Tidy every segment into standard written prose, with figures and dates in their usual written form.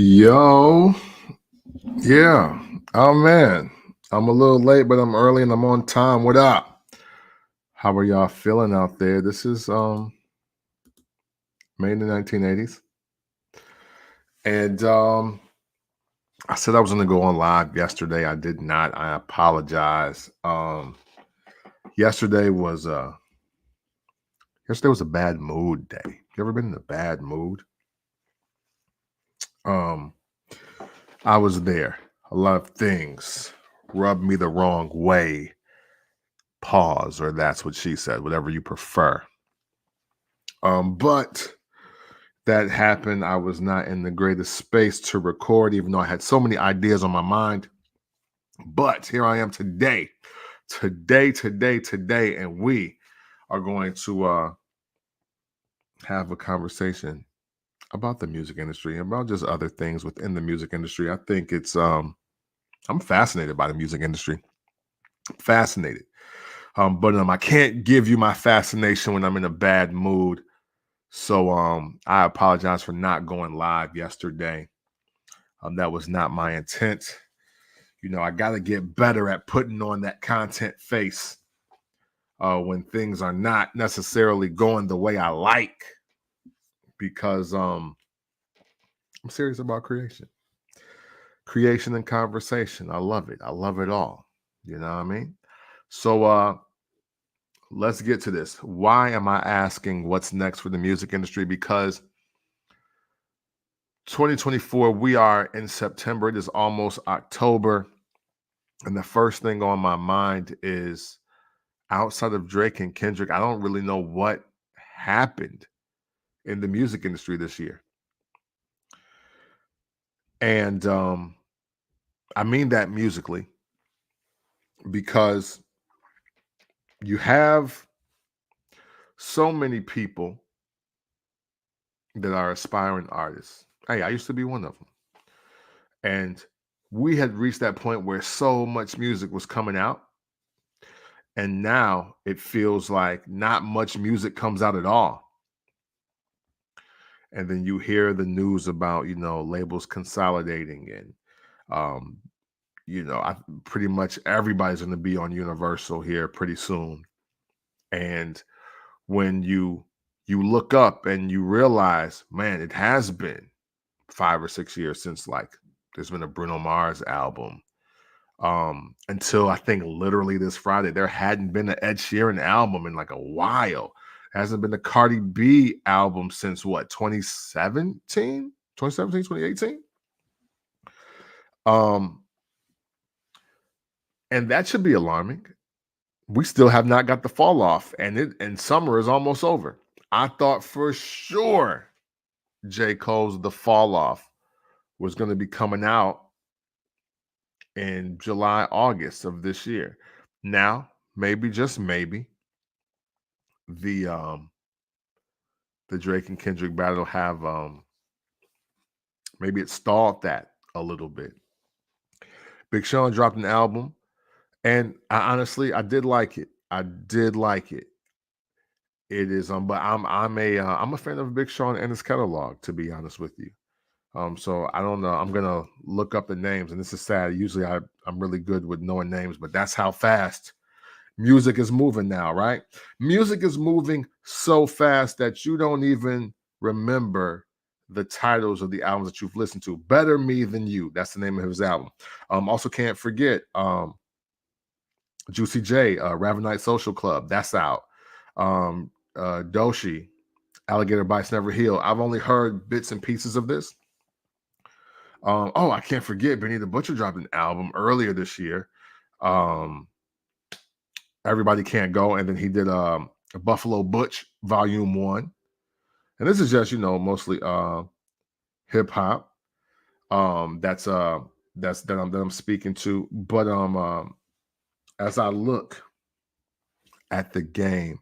Yo, yeah. Oh man, I'm a little late, but I'm early and I'm on time. What up? How are y'all feeling out there? This is made in the 1980s, and I said I was going to go on live yesterday. I did not. I apologize. Yesterday was yesterday was a bad mood day. You ever been in a bad mood? Um, I was there. A lot of things rubbed me the wrong way. Pause, or that's what she said, whatever you prefer. But that happened. I was not in the greatest space to record, even though I had so many ideas on my mind. But here I am today, and we are going to have a conversation about the music industry and about just other things within the music industry. I think it's I'm fascinated by the music industry. Fascinated. But I can't give you my fascination when I'm in a bad mood. So I apologize for not going live yesterday. That was not my intent. You know, I got to get better at putting on that content face when things are not necessarily going the way I like, because I'm serious about creation and conversation. I love it. I love it all. You know what I mean? So let's get to this. Why am I asking what's next for the music industry? Because 2024, we are in September. It is almost October. And the first thing on my mind is, outside of Drake and Kendrick, I don't really know what happened in the music industry this year. And I mean that musically, because you have so many people that are aspiring artists. Hey, I used to be one of them. And we had reached that point where so much music was coming out. And now it feels like not much music comes out at all. And then you hear the news about, labels consolidating, and um, pretty much everybody's going to be on Universal here pretty soon. And when you look up and you realize, man, it has been 5 or 6 years since, like, there's been a Bruno Mars album. Until I think literally this Friday, there hadn't been an Ed Sheeran album in like a while. Hasn't been a Cardi B album since what, 2017? 2018? Um, and that should be alarming. We still have not got the fall off, and summer is almost over. I thought for sure J. Cole's The Fall Off was going to be coming out in July, August of this year. Now, maybe, just maybe, the Drake and Kendrick battle have maybe it stalled that a little bit. Big Sean dropped an album, and I did like it. I did like it. It is but I'm a fan of Big Sean and his catalog, to be honest with you. So I don't know. I'm gonna look up the names, and this is sad. Usually I'm really good with knowing names, but that's how fast music is moving now, right? Music is moving so fast that you don't even remember the titles of the albums that you've listened to. Better Me Than You. That's the name of his album. Also can't forget Juicy J, Ravenite Social Club. That's out. Doshi, Alligator Bites Never Heal. I've only heard bits and pieces of this. I can't forget Benny the Butcher dropped an album earlier this year. Everybody Can't Go, and then he did Buffalo Butch Volume 1. And this is just, mostly hip hop. That I'm speaking to. But as I look at the game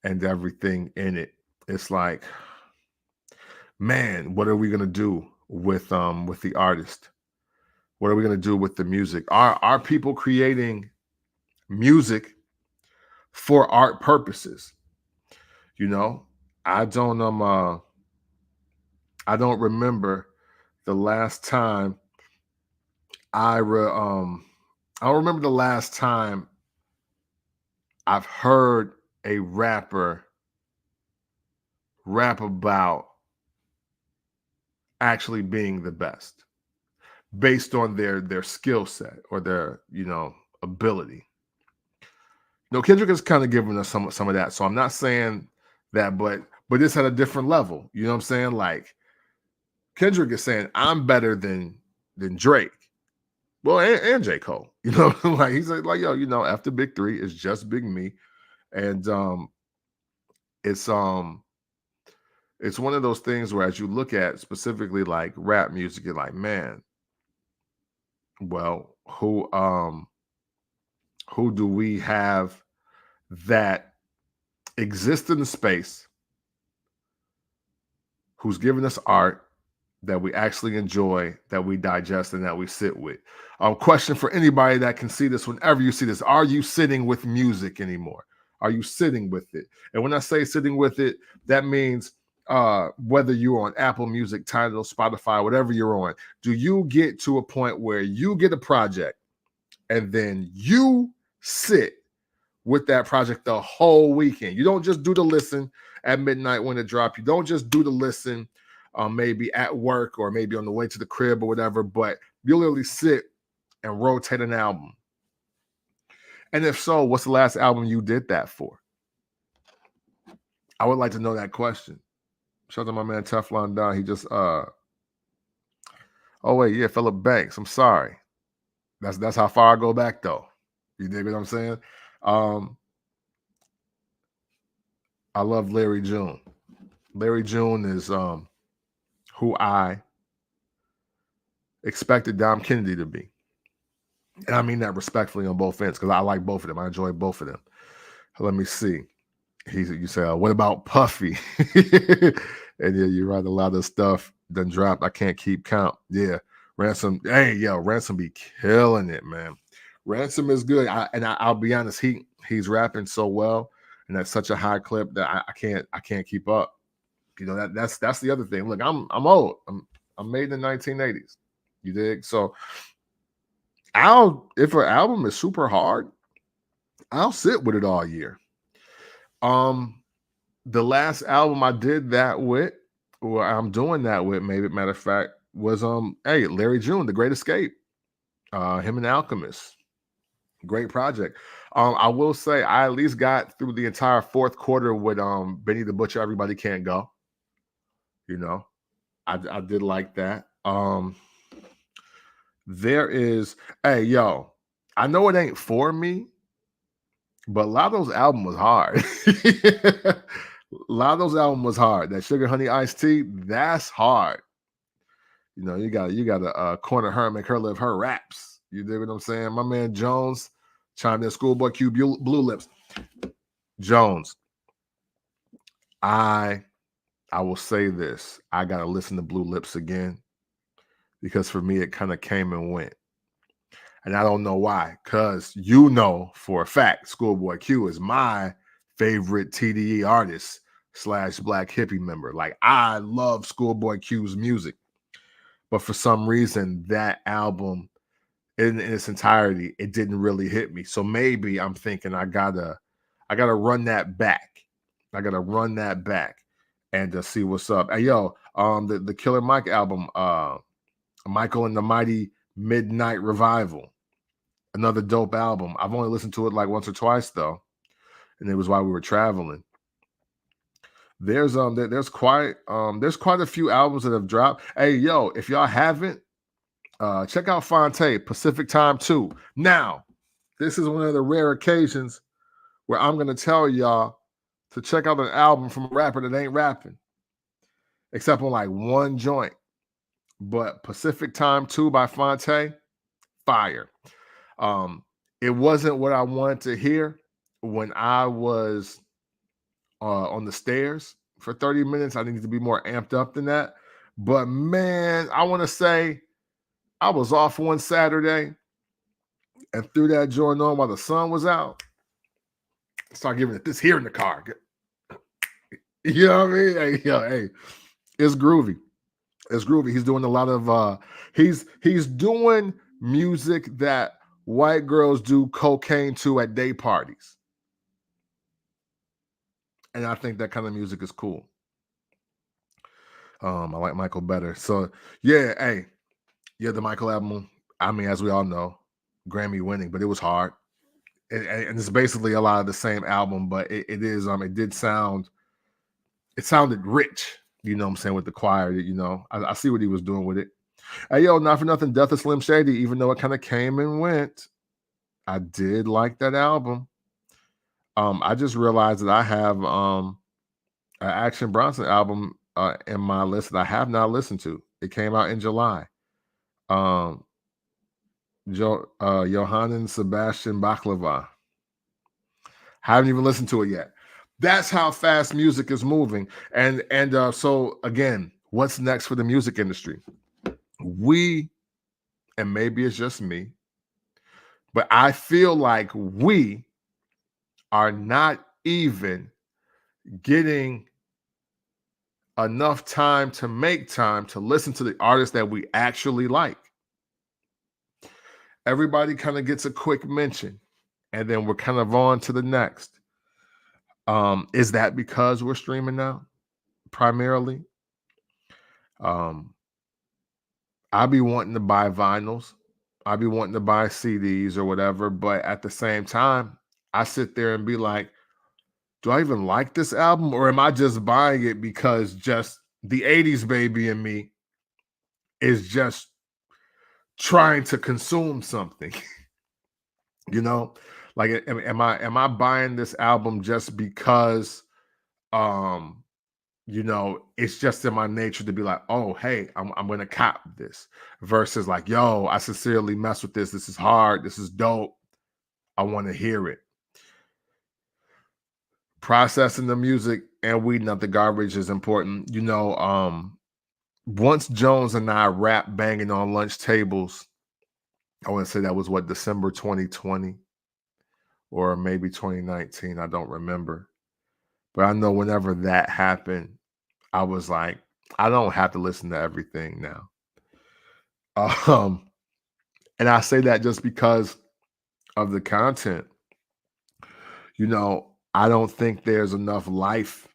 and everything in it, it's like, man, what are we gonna do with the artist? What are we gonna do with the music? Are people creating music for art purposes? I don't remember the last time I don't remember the last time I've heard a rapper rap about actually being the best based on their skill set or their, ability. No, Kendrick has kind of given us some of that. So I'm not saying that, but it's at a different level. You know what I'm saying? Like Kendrick is saying, I'm better than Drake. Well, and J. Cole. You know, like he's like, yo, after Big Three, it's just Big Me. And it's it's one of those things where as you look at specifically like rap music, you're like, man, well, who do we have that exists in the space, who's giving us art that we actually enjoy, that we digest, and that we sit with? Question for anybody that can see this whenever you see this: are you sitting with music anymore? Are you sitting with it? And when I say sitting with it, that means whether you're on Apple Music, Tidal, Spotify, whatever you're on, do you get to a point where you get a project and then you sit with that project the whole weekend? You don't just do the listen at midnight when it drops. You don't just do the listen maybe at work or maybe on the way to the crib or whatever, but you literally sit and rotate an album. And if so, what's the last album you did that for? I would like to know that question. Shout out to my man Teflon Don. He just oh wait, yeah, Philip Banks. I'm sorry. That's how far I go back though. You dig what I'm saying? I love Larry June. Larry June is who I expected Dom Kennedy to be. And I mean that respectfully on both ends because I like both of them. I enjoy both of them. Let me see. You say, what about Puffy? And yeah, you're right. A lot of stuff done dropped. I can't keep count. Yeah. Ransom. Hey, yo, Ransom be killing it, man. Ransom is good. I'll be honest, he's rapping so well and at such a high clip that I can't keep up. You know, that's the other thing. Look, I'm old. I'm made in the 1980s. You dig? So if an album is super hard, I'll sit with it all year. The last album I did that with, or I'm doing that with, maybe matter of fact, was Larry June, The Great Escape. Him and Alchemist. Great project. I will say I at least got through the entire fourth quarter with Benny the Butcher, Everybody Can't Go. You know, I did like that. There is, hey, yo, I know it ain't for me, but a lot of those albums was hard. A lot of those albums was hard. That Sugar Honey Iced Tea, that's hard. You know, you got to corner her and make her live her raps. You dig what I'm saying? My man Jones chimed in, Schoolboy Q, Blue Lips. Jones, I will say this. I got to listen to Blue Lips again because for me, it kind of came and went. And I don't know why, because for a fact, Schoolboy Q is my favorite TDE artist / Black Hippie member. Like, I love Schoolboy Q's music. But for some reason, that album in its entirety, it didn't really hit me. So maybe I'm thinking I gotta run that back. I gotta run that back and see what's up. Hey, yo, the Killer Mike album, Michael and the Mighty Midnight Revival. Another dope album. I've only listened to it like once or twice though, and it was while we were traveling. There's quite a few albums that have dropped. Hey, yo, if y'all haven't, check out Fonte, Pacific Time 2. Now, this is one of the rare occasions where I'm gonna tell y'all to check out an album from a rapper that ain't rapping, except on like one joint. But Pacific Time 2 by Fonte, fire. It wasn't what I wanted to hear when I was on the stairs for 30 minutes. I needed to be more amped up than that. But man, I want to say I was off one Saturday and threw that joint on while the sun was out. Start giving it this here in the car. You know what I mean? Hey, it's groovy. It's groovy. He's doing a lot of he's doing music that white girls do cocaine to at day parties. And I think that kind of music is cool. I like Michael better. So yeah, hey, yeah, the Michael album. I mean, as we all know, Grammy winning, but it was hard. And it's basically a lot of the same album, but it is it sounded rich, you know what I'm saying, with the choir, you know. I see what he was doing with it. Hey yo, not for nothing, Death of Slim Shady, even though it kind of came and went, I did like that album. I just realized that I have an Action Bronson album in my list that I have not listened to. It came out in July. Um Johann Sebastian Baklava. Haven't even listened to it yet. That's how fast music is moving. And so again, what's next for the music industry? We, and maybe it's just me, but I feel like we are not even getting enough time to make time to listen to the artists that we actually like. Everybody kind of gets a quick mention, and then we're kind of on to the next. Is that because we're streaming now, primarily? I be wanting to buy vinyls. I be wanting to buy CDs or whatever, but at the same time, I sit there and be like, do I even like this album, or am I just buying it because just the 80s baby in me is just trying to consume something? You know, like am I buying this album just because you know, it's just in my nature to be like, oh, hey, I'm gonna cop this, versus like, yo, I sincerely mess with this. This is hard. This is dope. I want to hear it. Processing the music and weeding up the garbage is important. You know, once Jones and I rap banging on lunch tables, I want to say that was what, December 2020 or maybe 2019. I don't remember. But I know whenever that happened, I was like, I don't have to listen to everything now. And I say that just because of the content. You know, I don't think there's enough life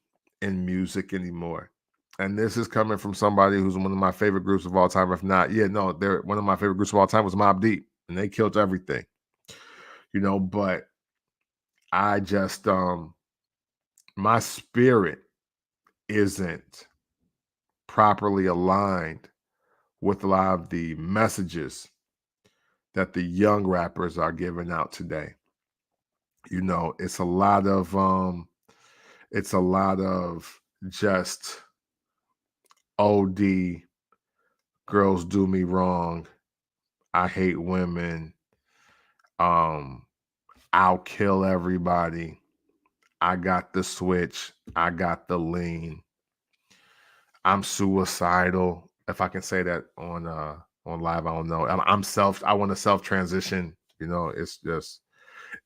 in music anymore. And this is coming from somebody who's one of my favorite groups of all time. If not, yeah, no, they're one of my favorite groups of all time was Mobb Deep, and they killed everything. You know, but I just my spirit isn't properly aligned with a lot of the messages that the young rappers are giving out today. You know, it's a lot of just OD, girls do me wrong, I hate women, I'll kill everybody, I got the switch, I got the lean, I'm suicidal. If I can say that on live, I don't know. I want to self transition. You know,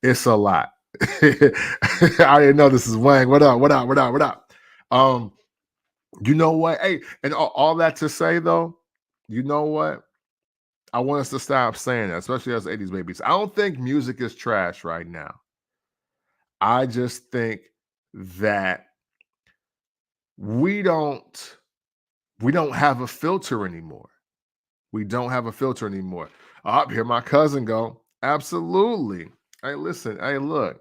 it's a lot. I didn't know this is Wang. What up? What up? What up? What up? You know what? Hey, and all that to say though, you know what? I want us to stop saying that, especially as 80s babies. I don't think music is trash right now. I just think that we don't have a filter anymore. We don't have a filter anymore. Up here, my cousin go. Absolutely. Hey, listen. Hey, look.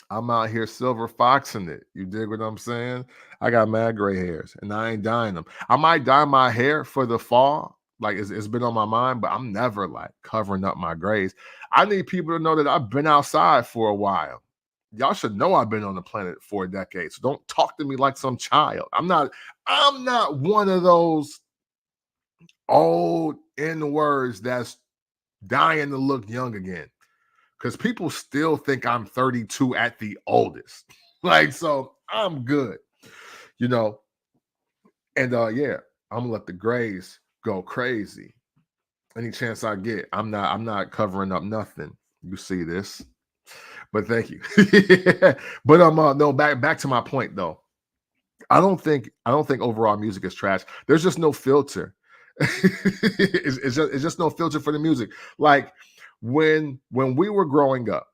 I'm out here silver foxing it. You dig what I'm saying? I got mad gray hairs, and I ain't dyeing them. I might dye my hair for the fall. Like it's been on my mind, but I'm never like covering up my grays. I need people to know that I've been outside for a while. Y'all should know I've been on the planet for a decade. So don't talk to me like some child. I'm not one of those old N words that's dying to look young again. Because people still think I'm 32 at the oldest. Like, so I'm good. You know. And yeah, I'm gonna let the grays go crazy. Any chance I get, I'm not covering up nothing. You see this. But thank you. But no, back to my point though. I don't think overall music is trash. There's just no filter. It's just no filter for the music. Like when we were growing up,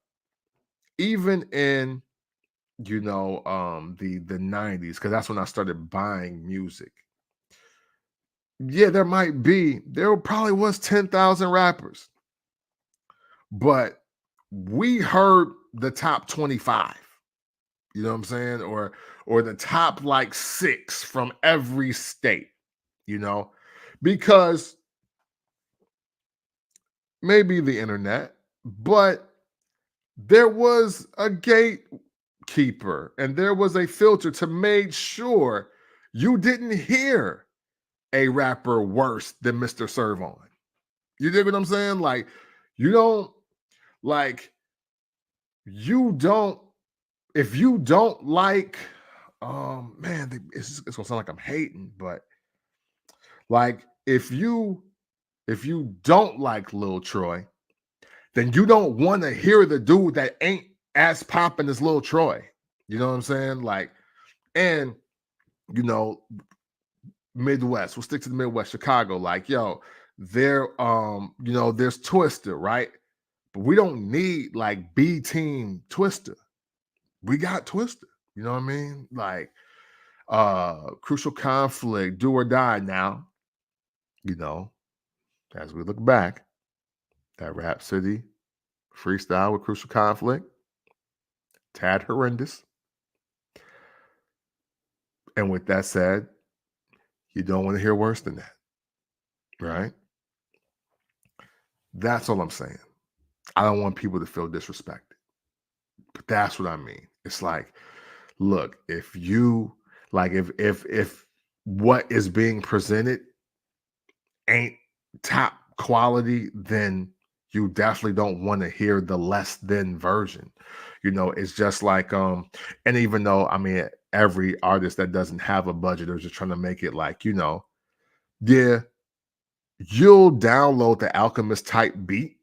even in the 90s, because that's when I started buying music. Yeah, there probably was 10,000 rappers, but we heard the top 25. You know what I'm saying? Or the top like 6 from every state, you know? Because maybe the internet, but there was a gatekeeper and there was a filter to make sure you didn't hear a rapper worse than Mr. Servon. You dig what I'm saying? Like, you don't like you don't if you don't like man, it's gonna sound like I'm hating, but like if you don't like Lil Troy, then you don't want to hear the dude that ain't as popping as Lil Troy. You know what I'm saying? Like, and you know, Midwest, we'll stick to the Midwest, Chicago, like, yo, there's Twister, right? But we don't need like B team Twister. We got Twister. You know what I mean? Like, Crucial Conflict, Do or Die now, you know, as we look back, that Rap City freestyle with Crucial Conflict, tad horrendous. And with that said, you don't want to hear worse than that, right? That's all I'm saying. I don't want people to feel disrespected, but that's what I mean. It's like, look, if you like, if what is being presented ain't top quality, then you definitely don't want to hear the less than version. It's just like and even though I mean every artist that doesn't have a budget or just trying to make it like, yeah, you'll download the Alchemist type beat,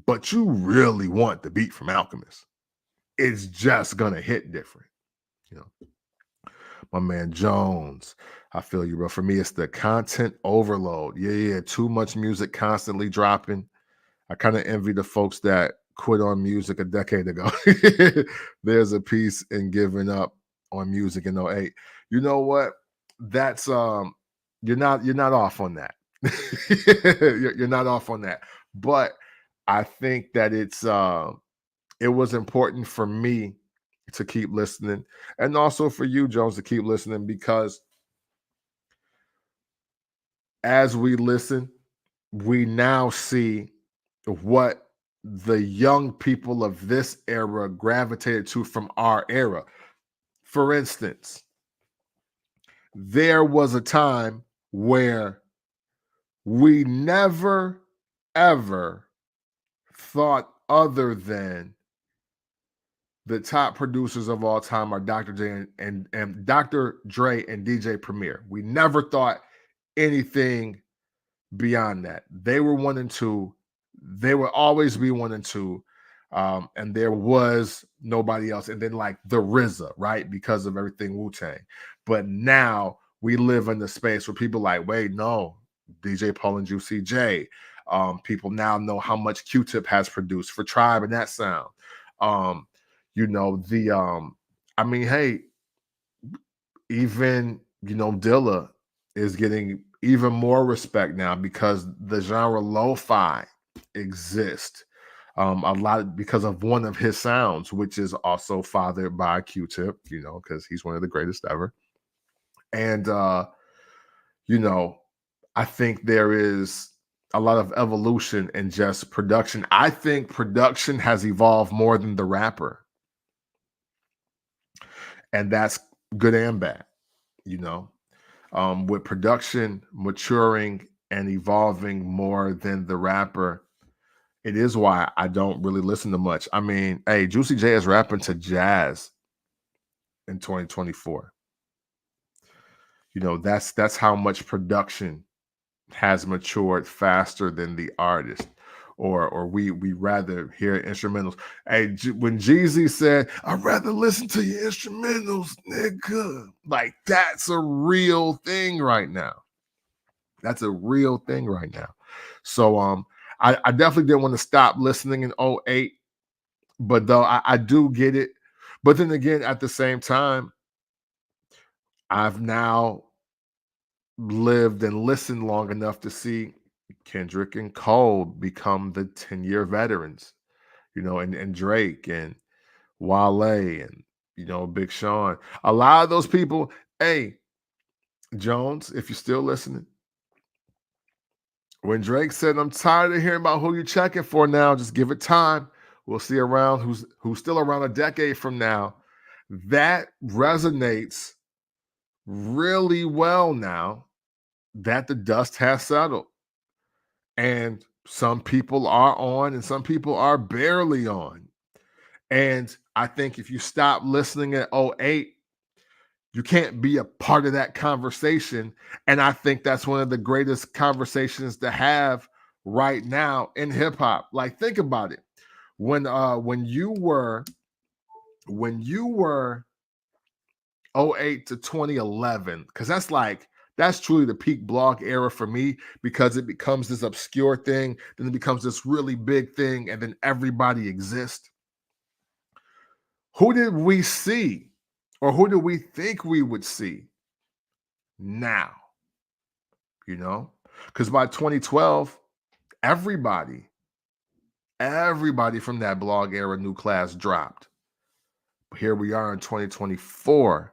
but you really want the beat from Alchemist. It's just gonna hit different, you know. My man Jones, I feel you, bro. For me, it's the content overload. Yeah, too much music constantly dropping. I kind of envy the folks that quit on music a decade ago. There's a piece in giving up on music in '08. You know what? That's you're not off on that. You're not off on that. But I think that it was important for me to keep listening, and also for you, Jones, to keep listening, because as we listen, we now see what the young people of this era gravitated to from our era. For instance, there was a time where we never ever thought other than the top producers of all time are Dr. J and Dr. Dre and DJ Premier. We never thought anything beyond that. They were 1 and 2. They will always be 1 and 2. And there was nobody else. And then like the RZA, right? Because of everything Wu-Tang. But now we live in the space where people like, wait, no, DJ Paul and Juicy J. People now know how much Q-Tip has produced for Tribe and that sound. I mean, hey, even Dilla is getting even more respect now because the genre lo-fi exists a lot because of one of his sounds, which is also fathered by Q-Tip, because he's one of the greatest ever. And I think there is a lot of evolution in just production. I think production has evolved more than the rapper, and that's good and bad. With production maturing and evolving more than the rapper, it is why I don't really listen to much. I mean, hey, Juicy J is rapping to jazz in 2024. That's how much production has matured faster than the artist. or we rather hear instrumentals. Hey, when Jeezy said, "I'd rather listen to your instrumentals, nigga," like that's a real thing right now. That's a real thing right now. So I definitely didn't want to stop listening in '08, but though I do get it. But then again, at the same time, I've now lived and listened long enough to see Kendrick and Cole become the 10-year veterans, and Drake and Wale and Big Sean. A lot of those people, hey, Jones, if you're still listening, when Drake said, "I'm tired of hearing about who you're checking for now, just give it time. We'll see around who's still around a decade from now." That resonates really well now that the dust has settled. And some people are on and some people are barely on. And I think if you stop listening at '08, you can't be a part of that conversation. And I think that's one of the greatest conversations to have right now in hip hop. Like, think about it. When you were '08 to 2011, because that's truly the peak blog era for me, because it becomes this obscure thing, then it becomes this really big thing, and then everybody exists. Who did we see, or who did we think we would see now? Because by 2012, everybody from that blog era new class dropped. But here we are in 2024,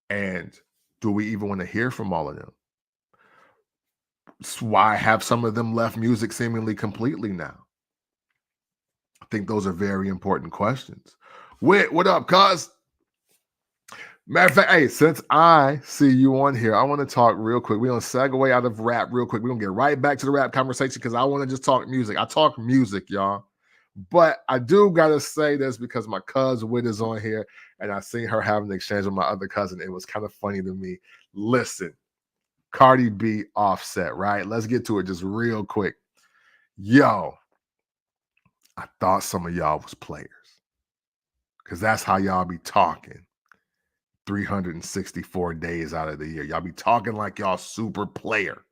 and do we even want to hear from all of them? Why have some of them left music seemingly completely now? I think those are very important questions. Whit, what up, cuz? Matter of fact, hey, since I see you on here, I want to talk real quick. We're going to segue out of rap real quick. We're going to get right back to the rap conversation because I want to just talk music. I talk music, y'all. But I do got to say this because my cousin Whit is on here, and I seen her having an exchange with my other cousin. It was kind of funny to me. Listen, Cardi B, Offset, right? Let's get to it just real quick. Yo, I thought some of y'all was players because that's how y'all be talking 364 days out of the year. Y'all be talking like y'all super player.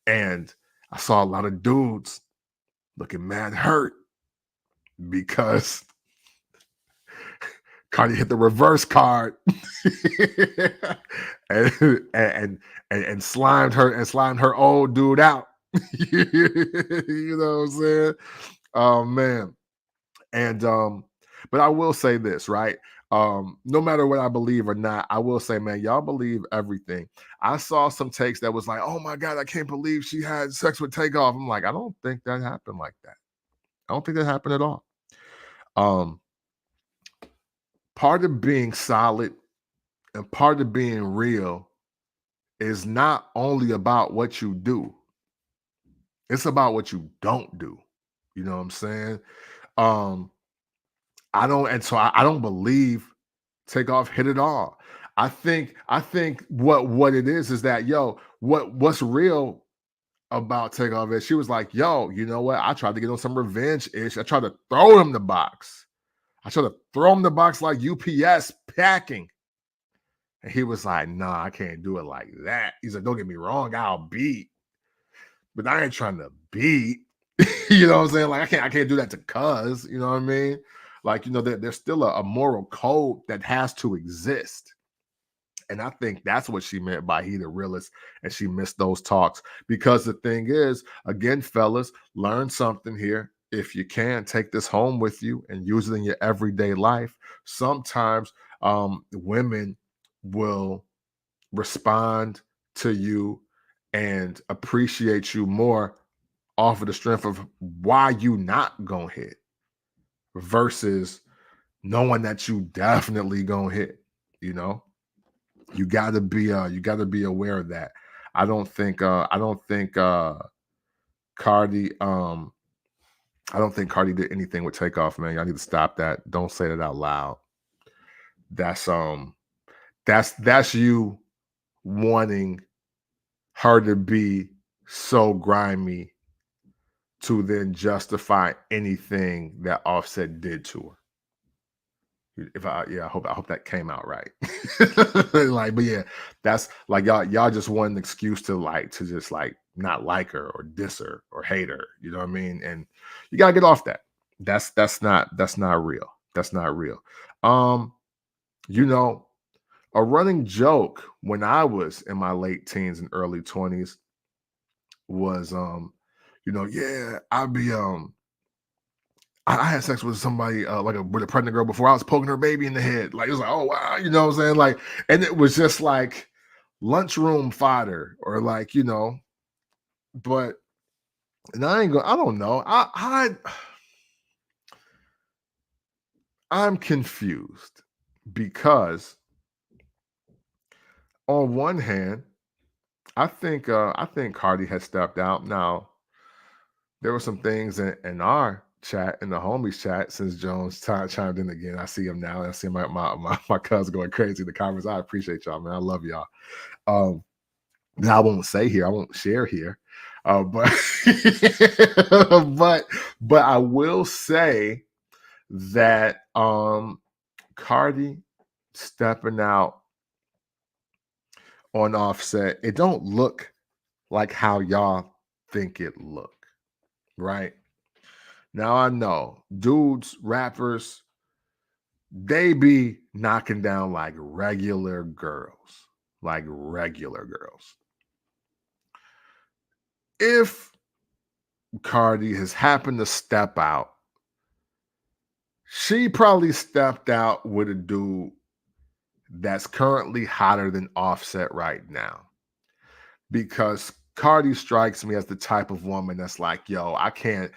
And I saw a lot of dudes looking mad hurt because Cardi hit the reverse card and slimed her old dude out. You know what I'm saying? Oh man. And but I will say this, right? No matter what I believe or not, I will say, man, y'all believe everything. I saw some takes that was like, "Oh my God, I can't believe she had sex with Takeoff." I'm like, I don't think that happened like that. I don't think that happened at all. Part of being solid and part of being real is not only about what you do, it's about what you don't do. You know what I'm saying? I don't believe Takeoff hit it all. I think what it is that, yo, what's real about Takeoff is she was like, "Yo, you know what? I tried to get on some revenge ish. I tried to throw him the box. I tried to throw him the box like UPS packing." And he was like, "Nah, I can't do it like that." He's like, "Don't get me wrong, I'll beat, but I ain't trying to beat." You know what I'm saying? Like, I can't do that to cuz, you know what I mean? Like, there's still a moral code that has to exist. And I think that's what she meant by he the realist, and she missed those talks. Because the thing is, again, fellas, learn something here. If you can, take this home with you and use it in your everyday life. Sometimes women will respond to you and appreciate you more off of the strength of why you not gonna hit versus knowing that you definitely gonna hit. You gotta be aware of that. I don't think Cardi I don't think Cardi did anything with Takeoff, man. Y'all need to stop that. Don't say that out loud. That's you wanting her to be so grimy to then justify anything that Offset did to her. I hope that came out right. Like, but yeah, that's like y'all just want an excuse to just like not like her or diss her or hate her. You know what I mean? And you gotta get off that. That's not real. That's not real. Um, you know, a running joke when I was in my late teens and early 20s was yeah, I had sex with somebody with a pregnant girl before. I was poking her baby in the head. Like, it was like, oh wow, you know what I'm saying? Like, and it was just like lunchroom fodder, or like, but and I don't know. I'm confused because on one hand, I think Cardi has stepped out. Now, there were some things in our chat, in the homies chat, since Jones chimed in again. I see him now. I see my cousin going crazy in the comments. I appreciate y'all, man. I love y'all. Um, that I won't say here. I won't share here. But but I will say that Cardi stepping out on Offset, it don't look like how y'all think it look, right? Now I know dudes, rappers, they be knocking down like regular girls, like regular girls. If Cardi has happened to step out, she probably stepped out with a dude that's currently hotter than Offset right now. Because Cardi strikes me as the type of woman that's like, yo, I can't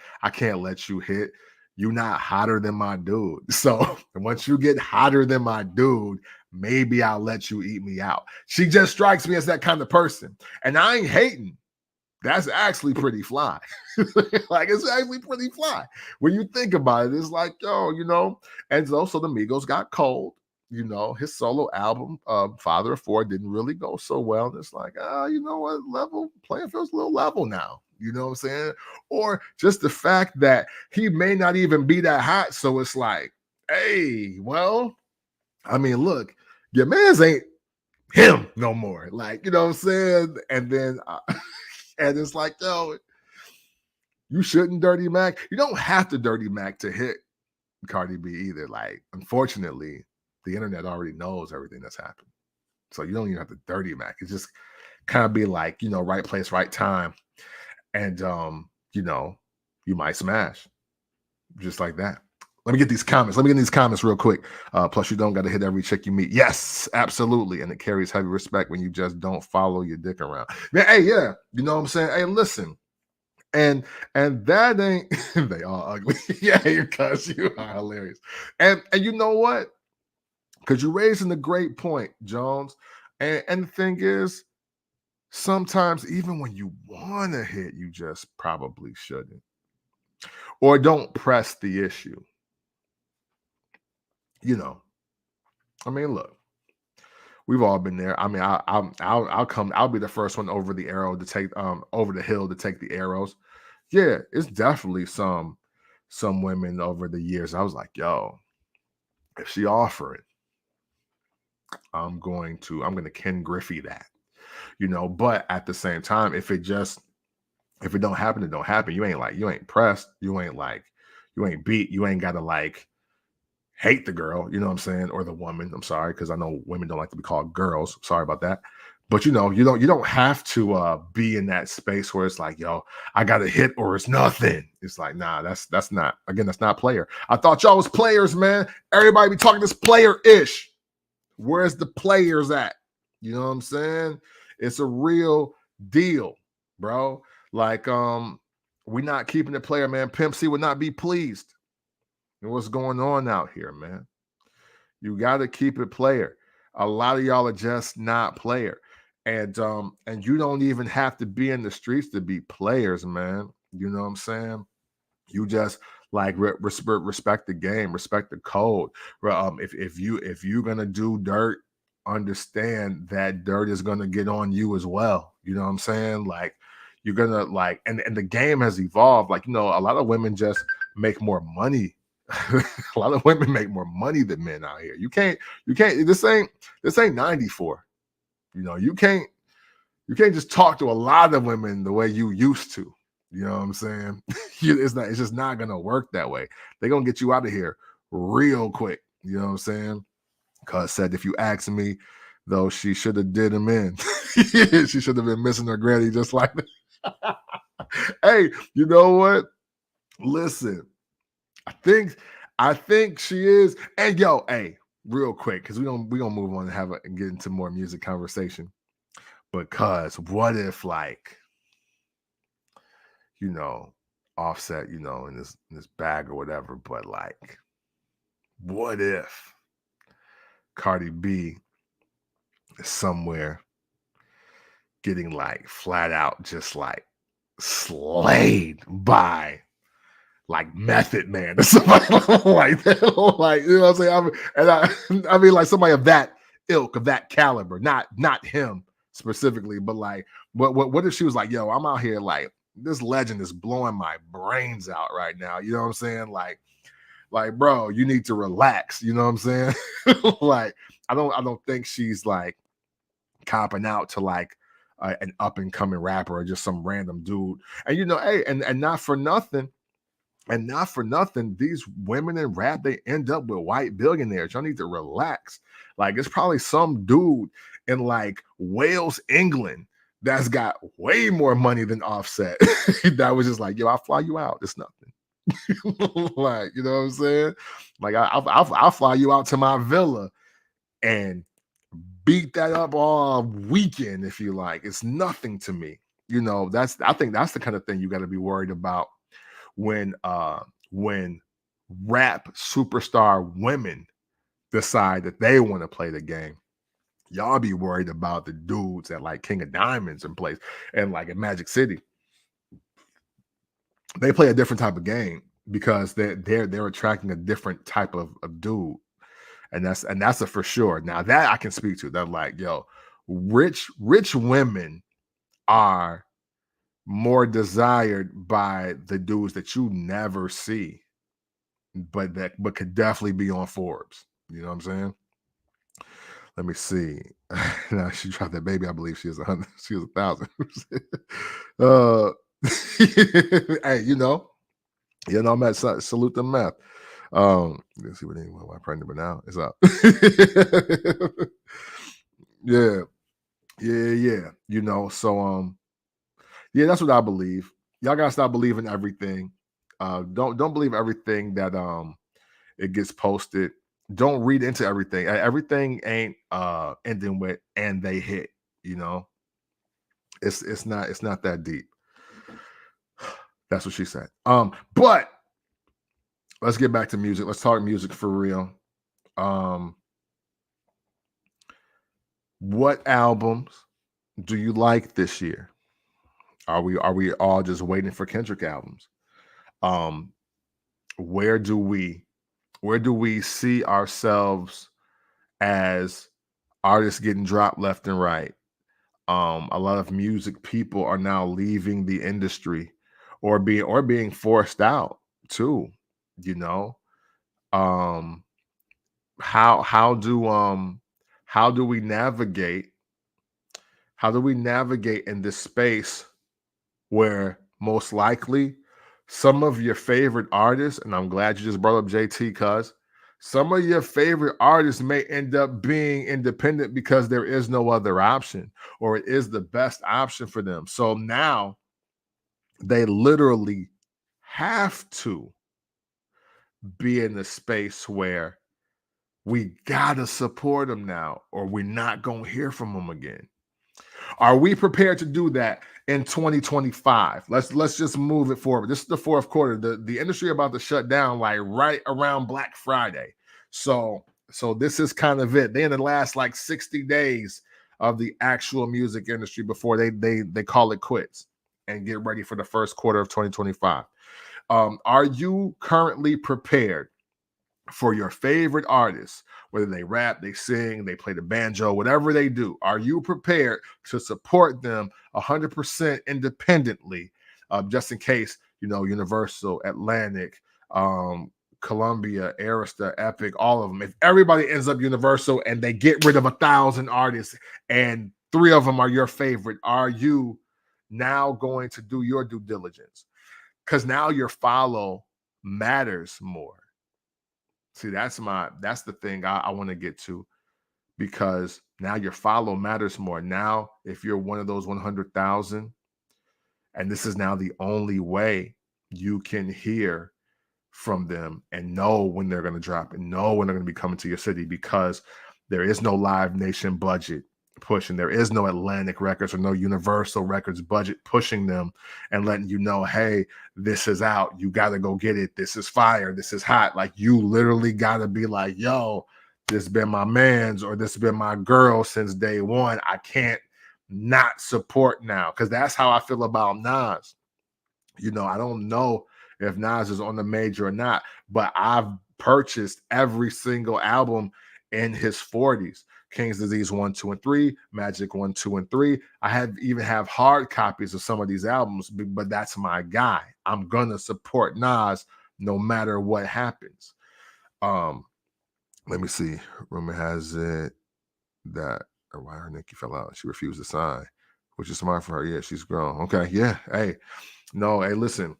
let you hit. You're not hotter than my dude. So once you get hotter than my dude, maybe I'll let you eat me out. She just strikes me as that kind of person. And I ain't hating. That's actually pretty fly. Like, it's actually pretty fly. When you think about it, it's like, and also the Migos got cold. His solo album, Father of Four, didn't really go so well. And it's like, you know what? Playing feels a little level now. You know what I'm saying? Or just the fact that he may not even be that hot. So it's like, hey, well, I mean, look, your man's ain't him no more. Like, you know what I'm saying? And then and it's like, yo, you shouldn't dirty Mac. You don't have to dirty Mac to hit Cardi B either. Like, unfortunately, the internet already knows everything that's happened. So you don't even have to dirty Mac. It's just kind of be like, right place, right time. And you might smash. Just like that. Let me get these comments. Let me get these comments real quick. Plus, you don't got to hit every chick you meet. Yes, absolutely. And it carries heavy respect when you just don't follow your dick around. Man, hey, yeah. You know what I'm saying? Hey, listen. And that ain't they all ugly. Yeah, because you are hilarious. And you know what? Because you're raising a great point, Jones. And the thing is, sometimes even when you want to hit, you just probably shouldn't. Or don't press the issue. I mean, look, we've all been there. I mean, I'll be the first one over the arrow to take over the hill to take the arrows. Yeah, it's definitely some women over the years. I was like, yo, if she offer it, I'm going to Ken Griffey that, but at the same time, if it don't happen, it don't happen. You ain't pressed, you ain't beat, you ain't gotta like hate the girl, you know what I'm saying, or the woman. I'm sorry, because I know women don't like to be called girls. Sorry about that. But you don't have to be in that space where it's like, yo, I got to hit or it's nothing. It's like, nah, that's not player. I thought y'all was players, man. Everybody be talking this player-ish. Where's the players at? You know what I'm saying? It's a real deal, bro. Like, we not keeping the player, man. Pimp C would not be pleased. And what's going on out here, man? You got to keep it player. A lot of y'all are just not player. And you don't even have to be in the streets to be players, man. You know what I'm saying? You just like respect the game, respect the code. If you're gonna do dirt, understand that dirt is gonna get on you as well. You know what I'm saying? Like, You're gonna like, and the game has evolved. Like, you know, a lot of women just make more money. A lot of women make more money than men out here. You can't. This ain't 94. You know, you can't just talk to a lot of women the way you used to. You know what I'm saying? It's just not gonna work that way. They're gonna get you out of here real quick. You know what I'm saying? Cuz said, if you ask me, though, she should have did him in. She should have been missing her granny just like that. Hey, you know what? Listen, I think she is. And yo, hey, real quick, because we gonna move on and get into more music conversation. Because what if, like, you know, Offset, you know, in this bag or whatever, but like, what if Cardi B is somewhere getting like flat out just like slayed by like Method Man or somebody like that? Like, you know what I'm saying? I mean like somebody of that ilk, of that caliber, not him specifically, but like what if she was like, yo, I'm out here like this legend is blowing my brains out right now. You know what I'm saying? Like, bro, you need to relax. You know what I'm saying? Like, I don't think she's like copping out to like an up and coming rapper or just some random dude. And you know, hey, and not for nothing. And not for nothing, these women in rap, they end up with white billionaires. Y'all need to relax. Like, it's probably some dude in like Wales, England, that's got way more money than Offset. That was just like, yo, I'll fly you out. It's nothing. Like, you know what I'm saying? Like, I'll fly you out to my villa and beat that up all weekend if you like. It's nothing to me. You know, I think that's the kind of thing you got to be worried about when rap superstar women decide that they want to play the game. Y'all be worried about the dudes at like King of Diamonds and place and like in Magic City. They play a different type of game because they're attracting a different type of dude. And that's a for sure. Now that I can speak to, that like, yo, rich women are more desired by the dudes that you never see, but could definitely be on Forbes. You know what I'm saying? Let me see. Now she dropped that baby. I believe she is 100. She was 1,000. Hey, I'm at salute the math. Let's see what anyone my print number now is up. Yeah. You know, so yeah, that's what I believe. Y'all gotta stop believing everything. Don't believe everything that it gets posted. Don't read into everything. Everything ain't ending with and they hit, you know. It's not that deep. That's what she said. But let's get back to music. Let's talk music for real. What albums do you like this year? Are we all just waiting for Kendrick albums? Where do we see ourselves as artists getting dropped left and right? A lot of music people are now leaving the industry or being forced out too, you know. Um how do we navigate in this space where most likely some of your favorite artists, and I'm glad you just brought up JT, cuz some of your favorite artists may end up being independent because there is no other option, or it is the best option for them. So now they literally have to be in the space where we gotta support them now, or we're not gonna hear from them again. Are we prepared to do that in 2025? Let's just move it forward. This is the fourth quarter. The industry about to shut down like right around Black Friday. So this is kind of it. They in the last like 60 days of the actual music industry before they call it quits and get ready for the first quarter of 2025. Are you currently prepared for your favorite artists, whether they rap, they sing, they play the banjo, whatever they do, are you prepared to support them 100% independently, just in case, Universal, Atlantic, Columbia, Arista, Epic, all of them, if everybody ends up Universal and they get rid of 1,000 artists and 3 of them are your favorite, are you now going to do your due diligence? Because now your follow matters more. See, that's the thing I want to get to, because now your follow matters more. Now, if you're one of those 100,000, and this is now the only way you can hear from them and know when they're going to drop and know when they're going to be coming to your city, because there is no Live Nation budget pushing. There is no Atlantic Records or no Universal Records budget pushing them and letting you know, hey, this is out. You got to go get it. This is fire. This is hot. Like, you literally got to be like, yo, this been my man's or this has been my girl since day one. I can't not support now, because that's how I feel about Nas. I don't know if Nas is on the major or not, but I've purchased every single album in his 40s. King's Disease 1, 2, and 3, Magic 1, 2, and 3. I even have hard copies of some of these albums, but that's my guy. I'm gonna support Nas no matter what happens. Let me see. Rumor has it that why her Nikki fell out. She refused to sign, which is smart for her. Yeah, she's grown. Okay, yeah. Hey, listen.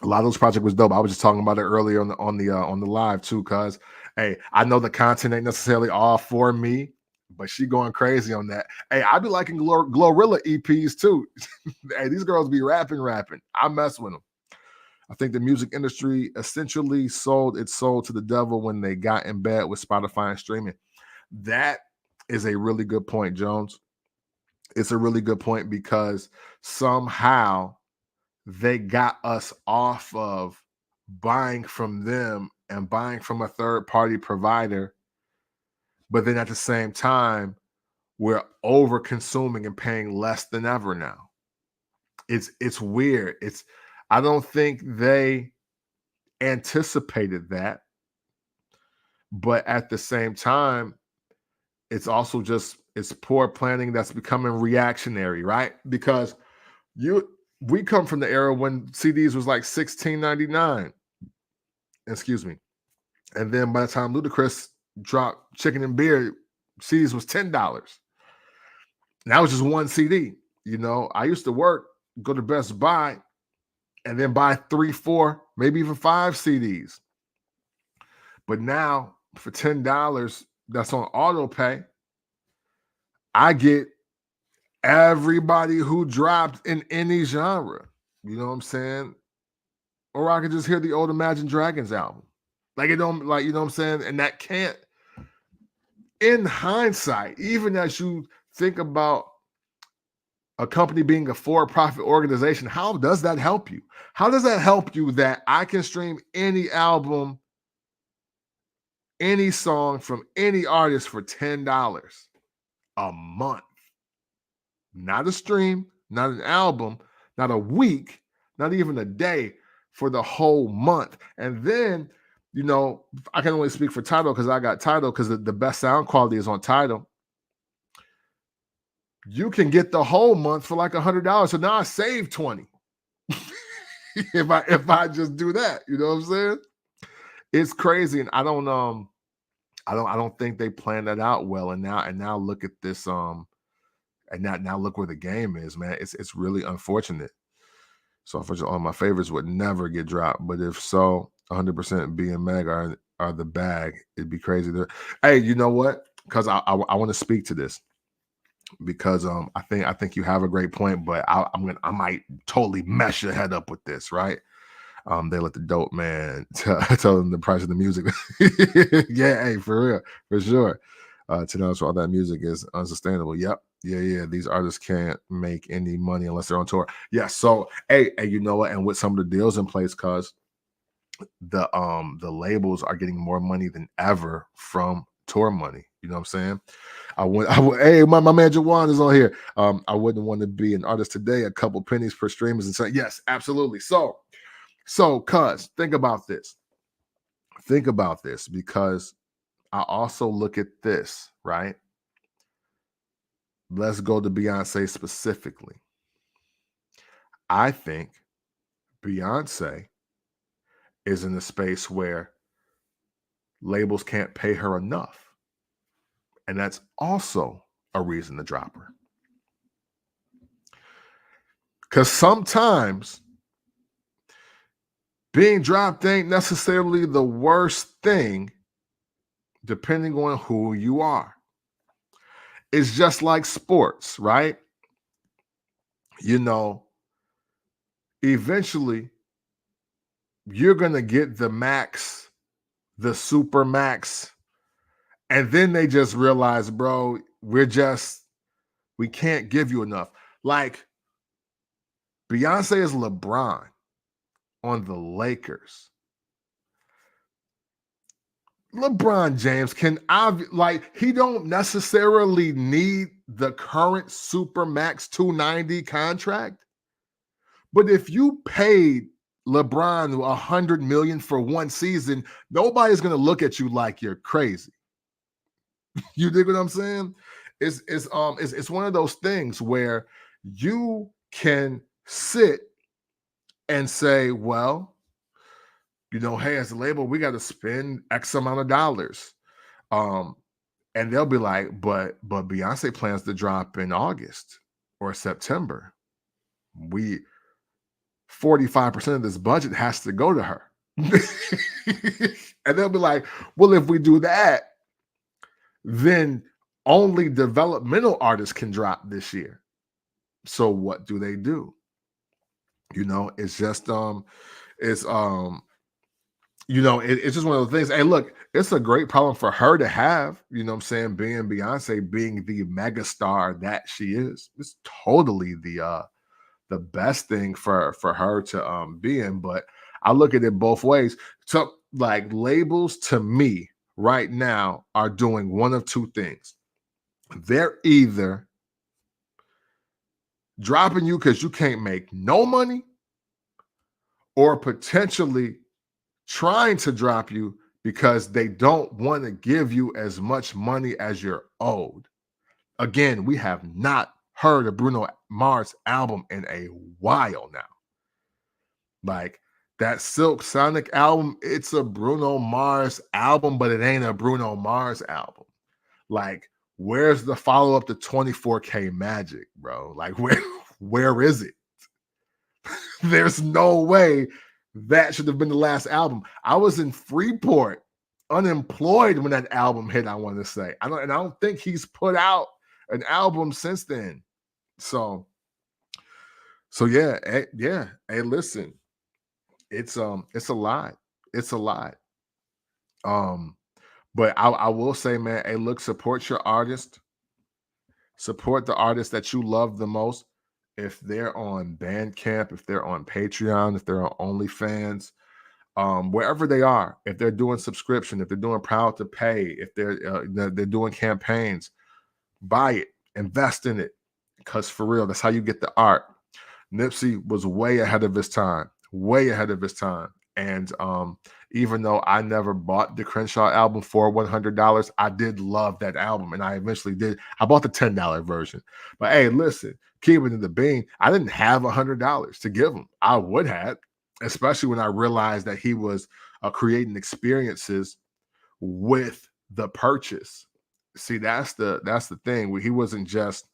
A lot of those projects was dope. I was just talking about it earlier on the live too, cuz hey, I know the content ain't necessarily all for me, but she going crazy on that. Hey, I be liking Glorilla EPs too. Hey, these girls be rapping. I mess with them. I think the music industry essentially sold its soul to the devil when they got in bed with Spotify and streaming. That is a really good point, Jones. It's a really good point, because somehow they got us off of buying from them and buying from a third-party provider. But then at the same time, we're over consuming and paying less than ever now. It's weird. I don't think they anticipated that. But at the same time, it's also it's poor planning that's becoming reactionary, right? Because we come from the era when CDs was like $16.99. Excuse me. And then by the time Ludacris dropped Chicken and Beer, CDs was $10. And that was just one CD. I used to go to Best Buy, and then buy 3, 4, maybe even 5 CDs. But now for $10, that's on auto pay, I get everybody who dropped in any genre. You know what I'm saying? Or I could just hear the old Imagine Dragons album. Like, it don't, like, you know what I'm saying? And that can't, in hindsight, even as you think about a company being a for-profit organization, how does that help you? How does that help you that I can stream any album, any song from any artist for $10 a month? Not a stream, not an album, not a week, not even a day, for the whole month. And then, I can only speak for Tidal because I got Tidal, because the best sound quality is on Tidal. You can get the whole month for like $100. So now I save 20 if I just do that. You know what I'm saying? It's crazy, and I don't think they planned that out well. And now look at this. And now look where the game is, man. It's really unfortunate. So unfortunately, all my favorites would never get dropped. But if so, 100% B and Meg are the bag. It'd be crazy. Hey, you know what? Because I want to speak to this, because I think you have a great point, but I might totally mess your head up with this, right? They let the dope man tell them the price of the music. Yeah, hey, for real, for sure. $10 for all that music is unsustainable. Yep. Yeah. These artists can't make any money unless they're on tour. Yeah. So, hey, you know what? And with some of the deals in place, cause the labels are getting more money than ever from tour money. You know what I'm saying? Hey, my man Jawan is on here. I wouldn't want to be an artist today. A couple pennies per stream is insane. Yes, absolutely. So, cuz think about this. Think about this, because I also look at this, right? Let's go to Beyonce specifically. I think Beyonce is in a space where labels can't pay her enough. And that's also a reason to drop her. Because sometimes being dropped ain't necessarily the worst thing, depending on who you are. It's just like sports, right? You know, eventually you're going to get the max, the super max, and then they just realize, bro, we can't give you enough. Like Beyonce is LeBron on the Lakers. LeBron James he don't necessarily need the current Supermax 290 contract. But if you paid LeBron $100 million for one season, nobody's gonna look at you like you're crazy. You dig what I'm saying? It's one of those things where you can sit and say, well, hey, as a label, we got to spend X amount of dollars. And they'll be like, but Beyonce plans to drop in August or September. 45% of this budget has to go to her. And they'll be like, well, if we do that, then only developmental artists can drop this year. So what do they do? It's just it's it's just one of those things. Hey, look, it's a great problem for her to have, being Beyonce, being the megastar that she is. It's totally the best thing for her to be in. But I look at it both ways. So like labels to me right now are doing one of two things. They're either dropping you because you can't make no money, or potentially trying to drop you because they don't want to give you as much money as you're owed. Again, we have not heard a Bruno Mars album in a while now. Like that Silk Sonic album, it's a Bruno Mars album, but it ain't a Bruno Mars album. Like, where's the follow-up to 24K Magic, bro? Like, where is it? There's no way that should have been the last album. I was in Freeport, unemployed when that album hit, I want to say. I don't think he's put out an album since then. So yeah. Hey, listen, it's a lot. It's a lot. But I will say, man, hey, look, support your artist. Support the artist that you love the most. If they're on Bandcamp, if they're on Patreon, if they're on OnlyFans, wherever they are, if they're doing subscription, if they're doing Proud to Pay, if they're doing campaigns, buy it, invest in it, because for real, that's how you get the art. Nipsey was way ahead of his time, and even though I never bought the Crenshaw album for $100, I did love that album, and I eventually did. I bought the $10 version. But hey, listen, keep it in the bean. I didn't have $100 to give him. I would have, especially when I realized that he was creating experiences with the purchase. See, that's the thing where he wasn't just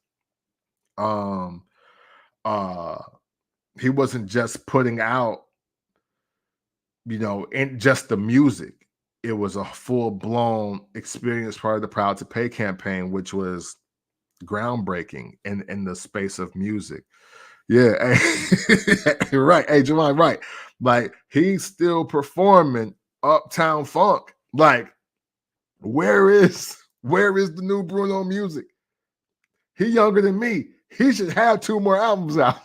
putting out, in just the music. It was a full-blown experience part of the Proud to Pay campaign, which was groundbreaking in the space of music. Yeah, right. Hey, Javon, right. Like, he's still performing Uptown Funk. Like, where is the new Bruno music? He younger than me. He should have 2 more albums out.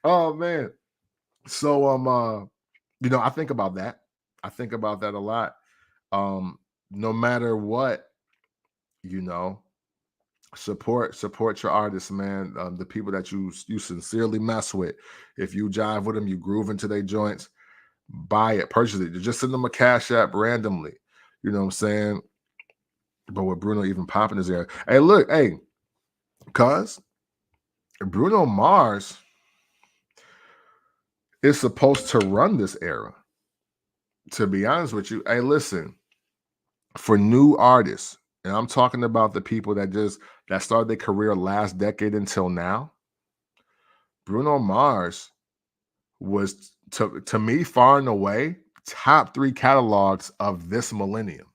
Oh man. So I think about that. I think about that a lot. No matter what, support your artists, man. The people that you sincerely mess with. If you jive with them, you groove into their joints, buy it, purchase it. Just send them a Cash App randomly. You know what I'm saying? But with Bruno even popping his ear, hey, look, hey, cuz Bruno Mars is supposed to run this era. To be honest with you, hey, listen, for new artists, and I'm talking about the people that started their career last decade until now, Bruno Mars was to me far and away top 3 catalogs of this millennium.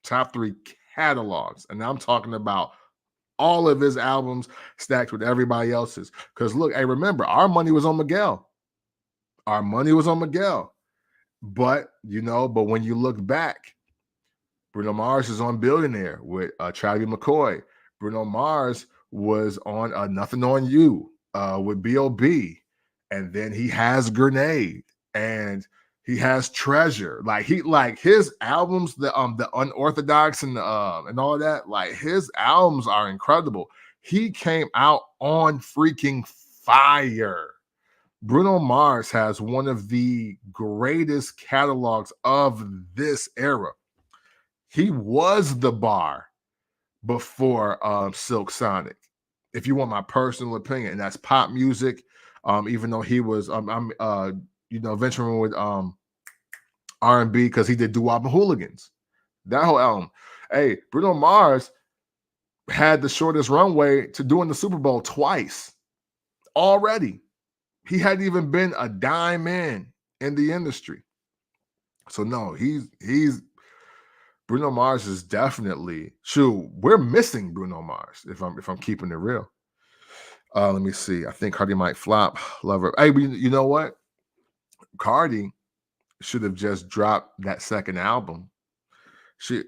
Top 3 catalogs. And I'm talking about all of his albums stacked with everybody else's. Because look, hey, remember, our money was on Miguel. Our money was on Miguel. But when you look back, Bruno Mars is on Billionaire with Travis McCoy. Bruno Mars was on Nothing on You with B.O.B. And then he has Grenade and he has Treasure. Like his albums, the Unorthodox and all of that, like his albums are incredible. He came out on freaking fire. Bruno Mars has one of the greatest catalogs of this era. He was the bar before Silk Sonic, if you want my personal opinion, and that's pop music. Even though he was venturing with R&B because he did Doo-Wop and Hooligans. That whole album. Hey, Bruno Mars had the shortest runway to doing the Super Bowl twice already. He hadn't even been a dime in the industry. So no, he's Bruno Mars is definitely we're missing Bruno Mars if I'm keeping it real. Let me see. I think Cardi might flop. Love her. Hey, you know what? Cardi should have just dropped that second album.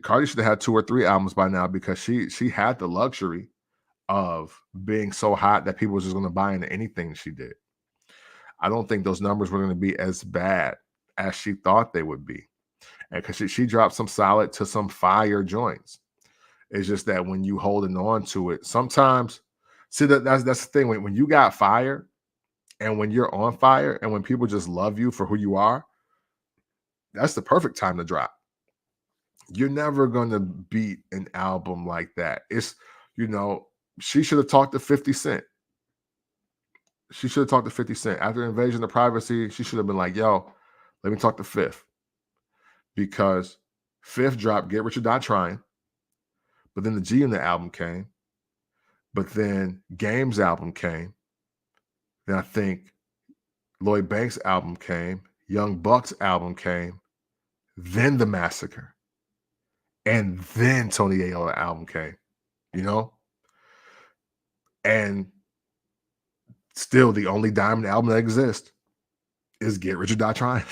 Cardi should have had 2 or 3 albums by now because she had the luxury of being so hot that people were just going to buy into anything she did. I don't think those numbers were going to be as bad as she thought they would be. And because she dropped some solid to some fire joints. It's just that when you holding on to it, sometimes, see, that's the thing. When you got fire and when you're on fire and when people just love you for who you are, that's the perfect time to drop. You're never going to beat an album like that. It's, she should have talked to 50 Cent. She should have talked to 50 Cent. After Invasion of Privacy, she should have been like, yo, let me talk to Fifth. Because Fifth dropped Get Rich or Die Trying. But then the G-Unit album came. But then Game's album came. Then I think Lloyd Banks' album came. Young Buck's album came. Then The Massacre. And then Tony Ayola album came. And still the only diamond album that exists is Get Rich or Die Trying.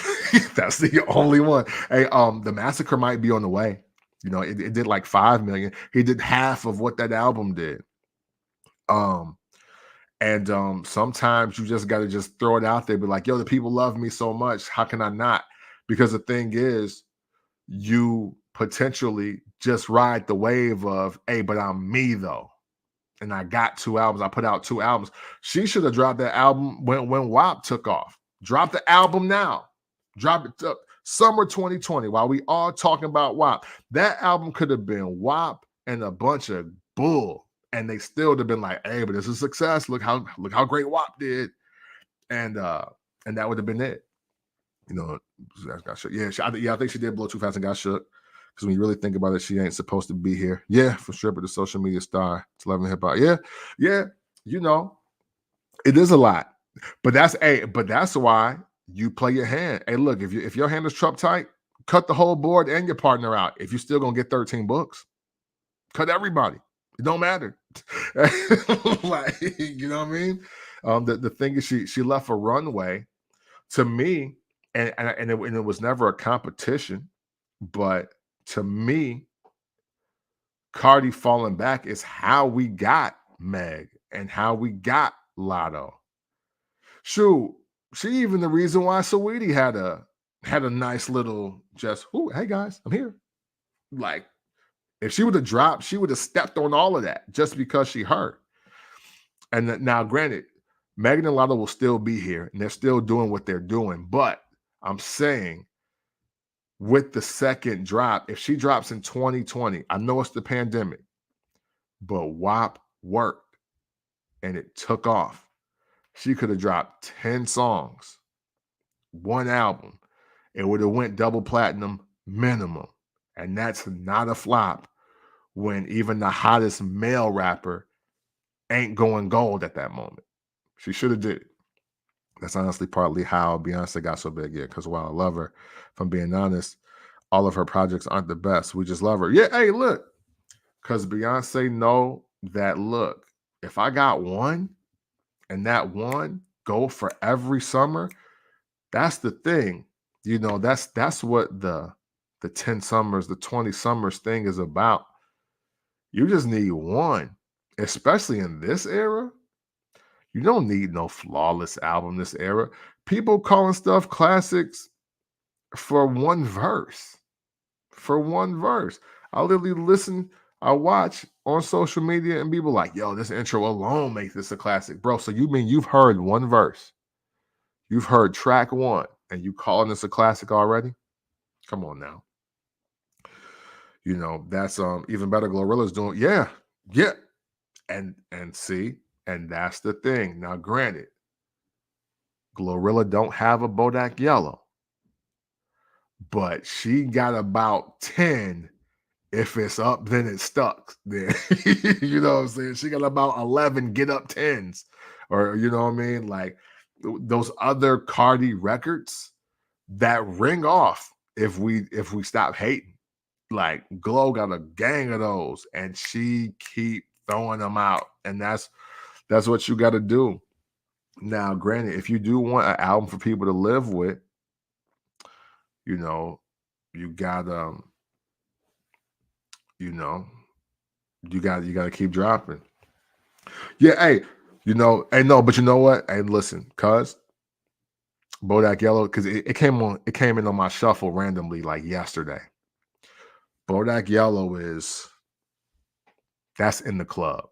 That's the only one. Hey, The Massacre might be on the way. It did like 5 million. He did half of what that album did. Sometimes you just got to just throw it out there, be like, yo, the people love me so much. How can I not? Because the thing is, you potentially just ride the wave of, hey, but I'm me though. And I got 2 albums. I put out 2 albums. She should have dropped that album when WAP took off. Drop the album now. Drop it up summer 2020 while we all talking about WAP. That album could have been WAP and a bunch of bull. And they still would have been like, hey, but it's a success. Look how great WAP did. And that would have been it. Got shook. Yeah, I think she did blow too fast and got shook. Because when you really think about it, she ain't supposed to be here. Yeah, for sure, but the social media star, it's 11 hip hop. Yeah, it is a lot. But that's why you play your hand. Hey, look, if your hand is Trump tight, cut the whole board and your partner out. If you're still gonna get 13 books, cut everybody. It don't matter. Like, you know what I mean? The thing is, she left a runway to me, and it was never a competition, but to me, Cardi falling back is how we got Meg and how we got Lotto. Shoot, she even the reason why Saweetie had a nice little hey guys, I'm here. Like, if she would have dropped, she would have stepped on all of that just because she hurt. And now, granted, Megan and Lotto will still be here and they're still doing what they're doing, but I'm saying with the second drop, if she drops in 2020, I know it's the pandemic, but WAP worked and it took off. She could have dropped 10 songs, one album. It would have went double platinum minimum. And that's not a flop when even the hottest male rapper ain't going gold at that moment. She should have did it. That's honestly partly how Beyonce got so big. Yeah, because while I love her, if I'm being honest, all of her projects aren't the best. We just love her. Yeah, hey, look, because Beyonce know that, look, if I got one and that one go for every summer, that's the thing. You know, that's what the 10 summers, the 20 summers thing is about. You just need one, especially in this era. You don't need no flawless album this era. People calling stuff classics for one verse. For one verse. I literally listen, I watch on social media and people like, yo, this intro alone makes this a classic. Bro, so you mean you've heard one verse? You've heard track one and you calling this a classic already? Come on now. You know, that's even better. Glorilla's doing, yeah. And see, and that's the thing. Now, granted, Glorilla don't have a Bodak Yellow, but she got about 10. If it's up, then it's stuck. Then you know what I'm saying? She got about 11 get up 10s. Or you know what I mean? Like those other Cardi records that ring off if we stop hating. Like Glow got a gang of those, and she keep throwing them out. And that's what you got to do. Now, granted, if you do want an album for people to live with, you know, you got you know, you got to keep dropping. Yeah, hey, you know, hey, no, but you know what? Hey, listen, cuz Bodak Yellow, because it came in on my shuffle randomly like yesterday. Bodak Yellow that's in the club.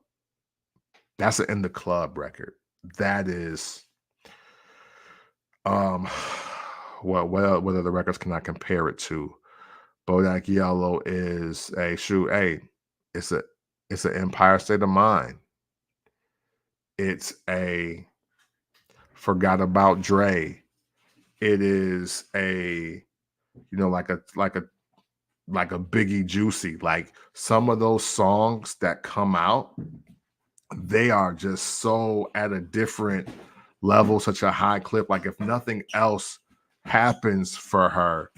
That's an in the club record. That is what other records can I compare it to? Bodak Yellow is a shoe. Hey, it's an Empire State of Mind. It's a Forgot About Dre. It is a, you know, like a Biggie Juicy. Like some of those songs that come out, they are just so at a different level, such a high clip. Like if nothing else happens for her,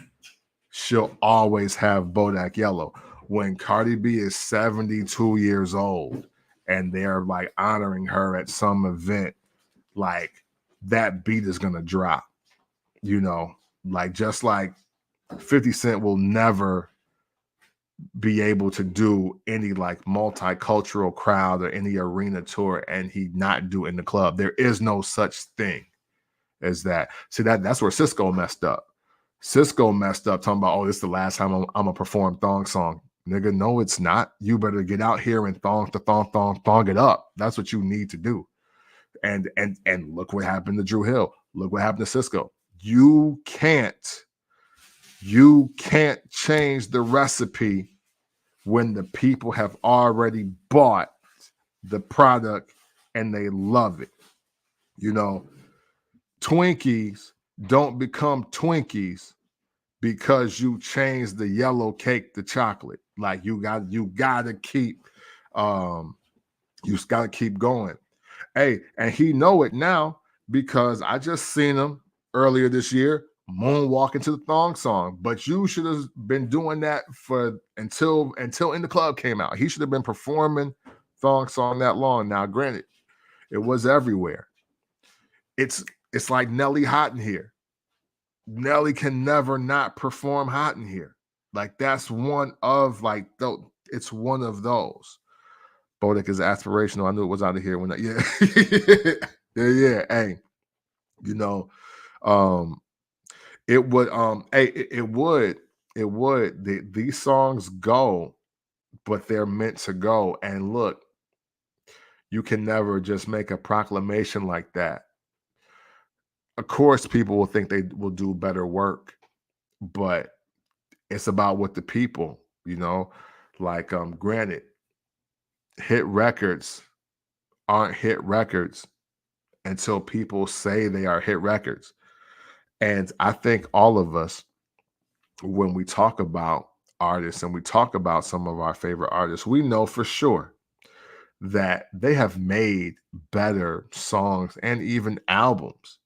she'll always have Bodak Yellow. When Cardi B is 72 years old and they're like honoring her at some event, like that beat is gonna drop, you know, like just like 50 Cent will never be able to do any like multicultural crowd or any arena tour and he not do in the club. There is no such thing as that. See, that's where Cisco messed up. Cisco messed up talking about, oh, this is the last time I'm gonna perform thong song. Nigga, no, it's not. You better get out here and thong it up. That's what you need to do. And look what happened to Drew Hill. Look what happened to Cisco. You can't change the recipe when the people have already bought the product and they love it. You know, Twinkies don't become Twinkies because you change the yellow cake to chocolate. Like you gotta keep going. Hey, and he know it now because I just seen him earlier this year moonwalking to the thong song. But you should have been doing that until In the Club came out. He should have been performing thong song that long. Now, granted, it was everywhere. It's like Nelly Hot in Here. Nelly can never not perform Hot in Here. Like that's one of it's one of those. Bodak is aspirational. I knew it was out of here when yeah. yeah. Hey, you know, it would these songs go, but they're meant to go. And look, you can never just make a proclamation like that. of course, people will think they will do better work, but it's about what the people, like, granted, hit records aren't hit records until people say they are hit records. And I think all of us, when we talk about artists and we talk about some of our favorite artists, we know for sure that they have made better songs and even albums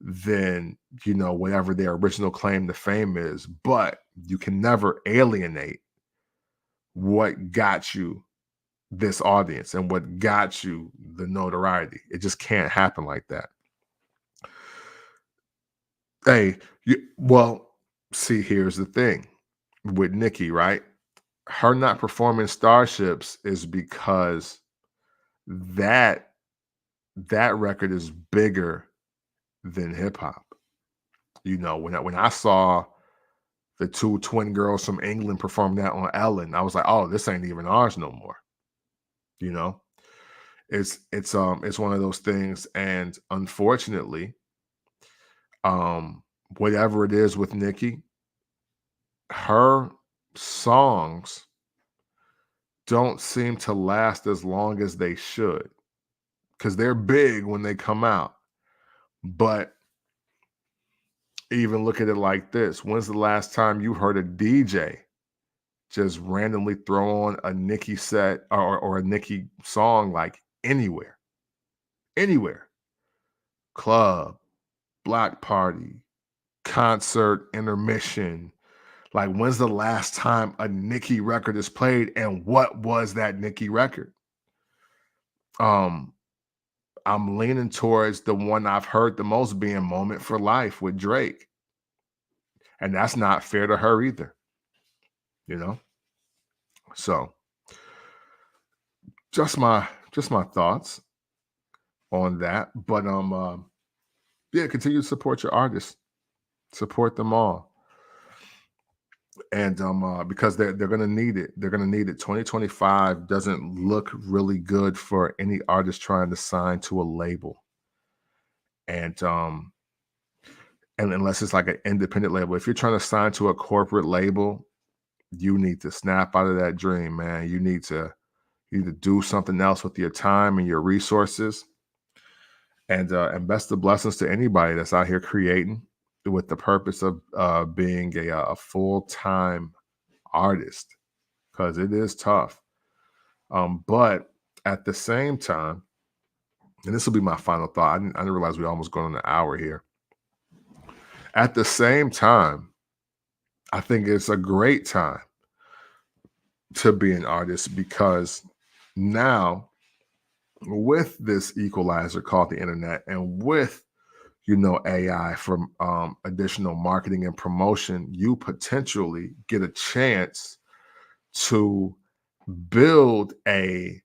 than, whatever their original claim to fame is. But you can never alienate what got you this audience and what got you the notoriety. It just can't happen like that. Hey, well, see, here's the thing with Nicki, right? Her not performing Starships is because that that record is bigger than hip hop. When I saw the two twin girls from England perform that on Ellen, I was like, oh, this ain't even ours no more. You know, it's one of those things, and unfortunately, whatever it is with Nicki, her songs don't seem to last as long as they should because they're big when they come out. But even look at it like this: when's the last time you heard a DJ just randomly throw on a Nicki set or a Nicki song, like anywhere, anywhere, club, block party, concert, intermission? Like, when's the last time a Nicki record is played, and what was that Nicki record? Um, I'm leaning towards the one I've heard the most being Moment for Life with Drake. And that's not fair to her either, you know? So just my thoughts on that. But yeah, continue to support your artists. Support them all. And because they're gonna need it. They're gonna need it. 2025 doesn't look really good for any artist trying to sign to a label. And unless it's like an independent label. If you're trying to sign to a corporate label, you need to snap out of that dream, man. You need to do something else with your time and your resources. And best of blessings to anybody that's out here creating with the purpose of being a full-time artist, because it is tough. But at the same time, and this will be my final thought. I didn't realize we almost going on an hour here. At the same time, I think it's a great time to be an artist because now, with this equalizer called the internet, and with AI from additional marketing and promotion, you potentially get a chance to build a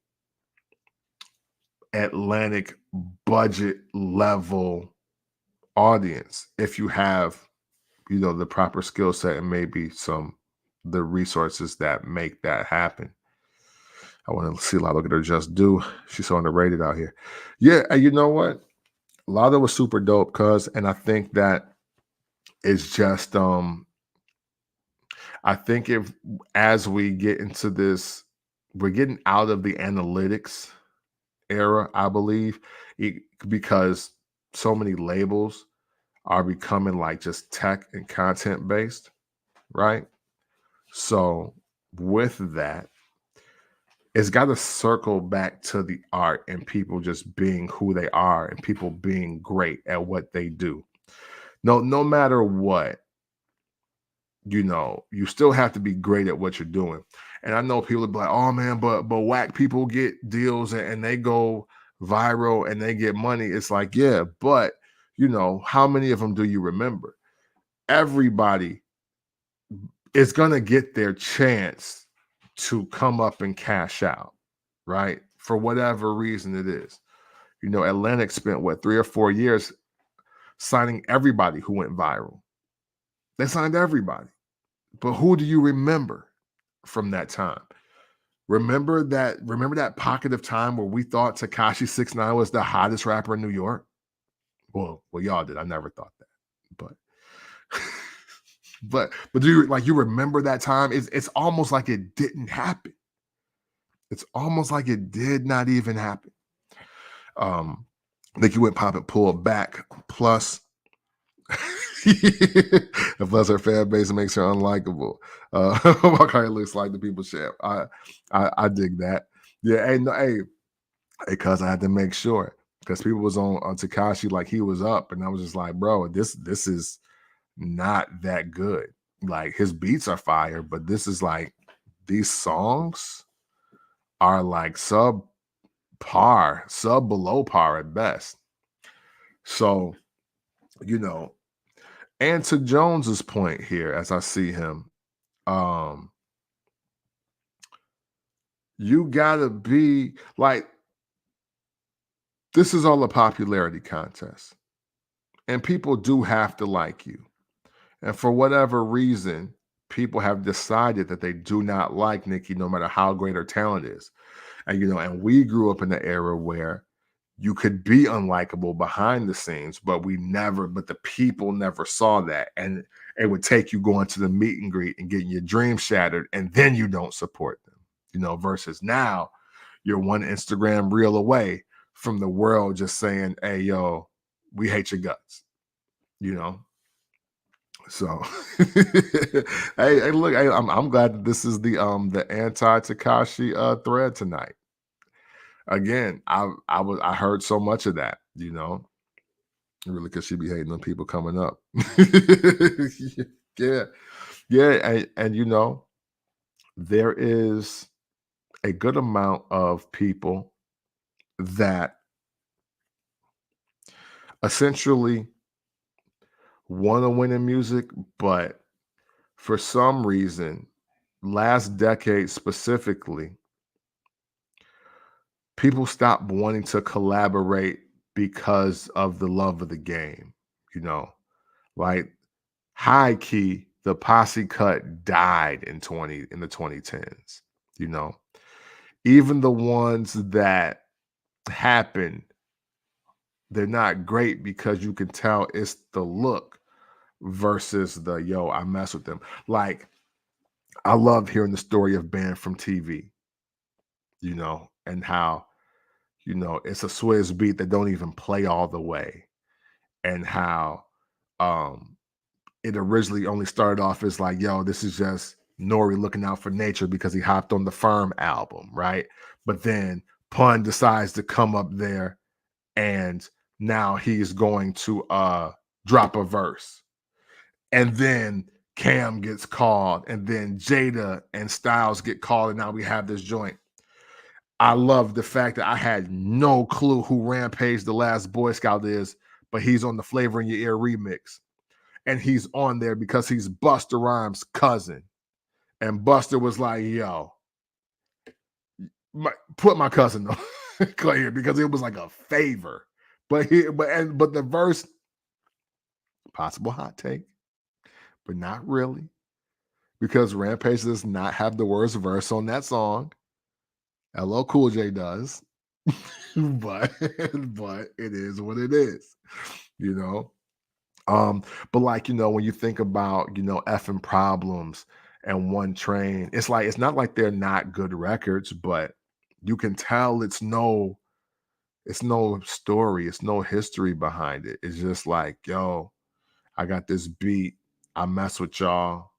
Atlantic budget level audience if you have the proper skill set and maybe the resources that make that happen. I want to see Lotto get her just due. She's so underrated out here. Yeah, and you know what? Lotto was super dope, and I think that it's just I think if as we get into this, we're getting out of the analytics era, I believe, because so many labels are becoming like just tech and content based, right? So with that, it's got to circle back to the art and people just being who they are and people being great at what they do. No matter what, you still have to be great at what you're doing. And I know people will be like, oh man, but whack people get deals and they go viral and they get money. It's like, yeah, but how many of them do you remember? Everybody is gonna get their chance to come up and cash out, right? For whatever reason it is. Atlantic spent 3 or 4 years signing everybody who went viral. They signed everybody. But who do you remember from that time? Remember that pocket of time where we thought Tekashi 6ix9ine was the hottest rapper in New York? Well, y'all did. I never thought that, but but do you like you remember that time? It's almost like it didn't happen. It's almost like it did not even happen. Um, Nikki went pop and pulled back. Plus, and plus her fan base makes her unlikable. What kind of looks like the people share. I dig that. Yeah, hey, cuz I had to make sure because people was on Takashi like he was up, and I was just like, bro, this is not that good. Like his beats are fire, but this is like these songs are like sub below par at best. So, you know, and to Jones's point here, as I see him, um, you gotta be like, this is all a popularity contest, and people do have to like you. And for whatever reason, people have decided that they do not like Nicki, no matter how great her talent is. And and we grew up in the era where you could be unlikable behind the scenes, but the people never saw that. And it would take you going to the meet and greet and getting your dreams shattered, and then you don't support them, versus now you're one Instagram reel away from the world just saying, hey, yo, we hate your guts, you know? So, hey, look, I'm glad that this is the anti Takashi thread tonight. Again, I heard so much of that, really, because she be hating on people coming up. Yeah, yeah, and there is a good amount of people that essentially want to win in music, but for some reason, last decade specifically, people stopped wanting to collaborate because of the love of the game, you know, like high key, the posse cut died in the 2010s, you know. Even the ones that happen, they're not great because you can tell it's the look versus the yo, I mess with them. Like I loved hearing the story of Band from TV, and how, it's a Swizz beat that don't even play all the way, and how um it originally only started off as like, yo, this is just Nori looking out for nature because he hopped on the Firm album, right? But then Pun decides to come up there, and now he's going to drop a verse. And then Cam gets called, and then Jada and Styles get called, and now we have this joint. I love the fact that I had no clue who Rampage the Last Boy Scout is, but he's on the Flavor in Your Ear remix. And he's on there because he's Busta Rhymes' cousin. And Busta was like, yo, put my cousin on here because it was like a favor. But the verse, possible hot take, but not really. Because Rampage does not have the worst verse on that song. LL Cool J does. but it is what it is, you know. But like, when you think about, effing Problems and One Train, it's not like they're not good records, but you can tell it's no story, it's no history behind it. It's just like, yo, I got this beat, I mess with y'all,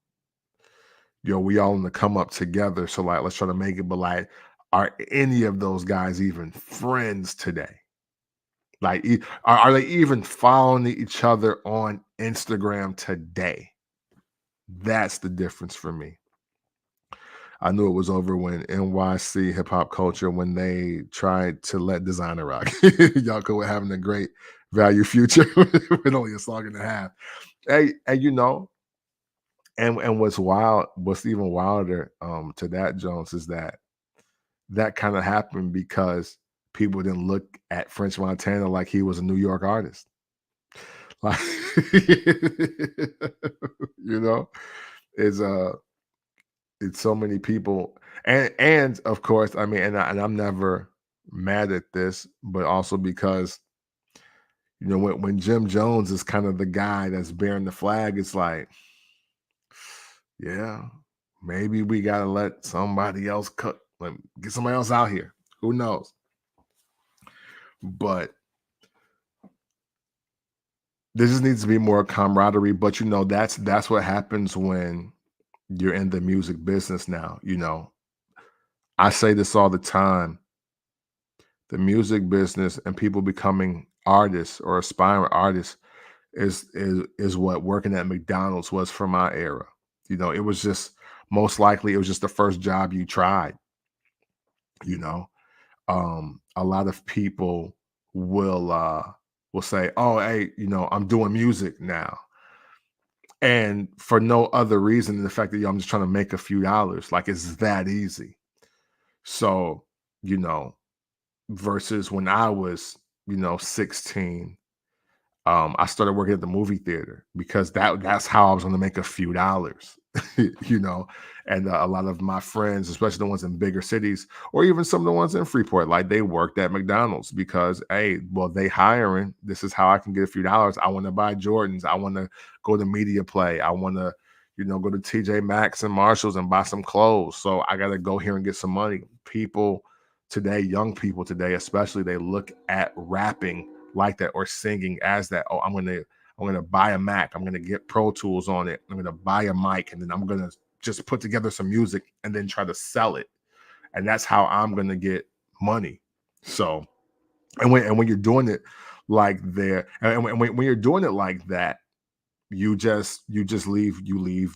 yo, we all in the come up together. So like, let's try to make it. But like, are any of those guys even friends today? Like, are they even following each other on Instagram today? That's the difference for me. I knew it was over when NYC hip hop culture, when they tried to let Designer rock. Y'all could having a great value future with only a song and a half. Hey, and what's even wilder to that, Jones, is that kind of happened because people didn't look at French Montana like he was a New York artist. Like, you know, it's so many people, and of course, I mean, and I'm never mad at this, but also because You know, when Jim Jones is kind of the guy that's bearing the flag, it's like, yeah, maybe we gotta let somebody else cook. Get somebody else out here. Who knows? But there just needs to be more camaraderie. But you know, that's what happens when you're in the music business now. You know, I say this all the time. The music business and people becoming artists or aspiring artists is what working at McDonald's was for my era. You know, it was just most likely it was just the first job you tried, you know. A lot of people will say, "Oh, hey, you know, I'm doing music now." And for no other reason than the fact that I'm just trying to make a few dollars. Like it's that easy. So, you know, versus when I was, 16, I started working at the movie theater because that's how I was going to make a few dollars, you know. And a lot of my friends, especially the ones in bigger cities, or even some of the ones in Freeport, like they worked at McDonald's because, hey, well, they hiring. This is how I can get a few dollars. I want to buy Jordans. I want to go to Media Play. I want to, go to TJ Maxx and Marshalls and buy some clothes. So I got to go here and get some money. People today, young people today, especially, they look at rapping like that or singing as that. Oh, I'm gonna buy a Mac. I'm gonna get Pro Tools on it. I'm gonna buy a mic, and then I'm gonna just put together some music and then try to sell it. And that's how I'm gonna get money. So, and when you're doing it like there, and when you're doing it like that, you just leave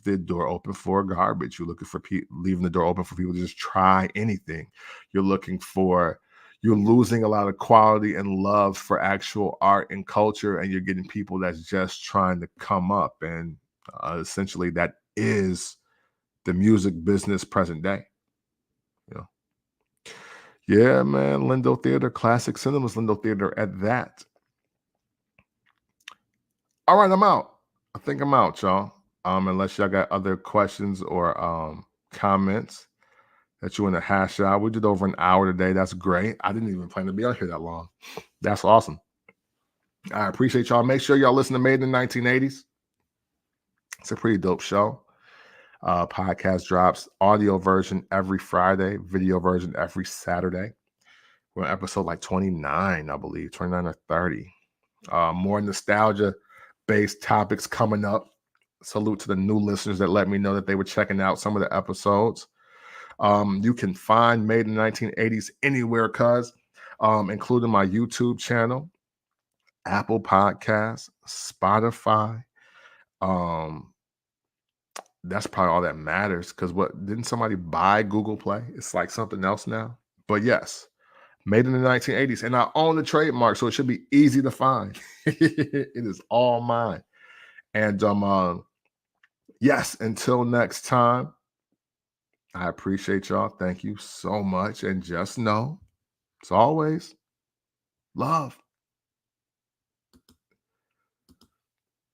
the door open for garbage. You're looking for leaving the door open for people to just try anything. You're looking for you're losing a lot of quality and love for actual art and culture, and you're getting people that's just trying to come up. And essentially, that is the music business present day. You know? Yeah, man. Lindo Theater, Classic Cinemas, Lindo Theater at that. All right, I'm out. I think I'm out, y'all. Unless y'all got other questions or comments that you want to hash out. We did over an hour today. That's great. I didn't even plan to be out here that long. That's awesome. I appreciate y'all. Make sure y'all listen to Made in the 1980s. It's a pretty dope show. Podcast drops, audio version every Friday, video version every Saturday. We're on episode like 29, I believe, 29 or 30. More nostalgia-based topics coming up. Salute to the new listeners that let me know that they were checking out some of the episodes. You can find Made in the 1980s anywhere, including my YouTube channel, Apple Podcasts, Spotify. That's probably all that matters because what didn't somebody buy Google Play? It's like something else now. But yes, Made in the 1980s. And I own the trademark, so it should be easy to find. It is all mine. And yes, until next time, I appreciate y'all. Thank you so much. And just know, as always, love.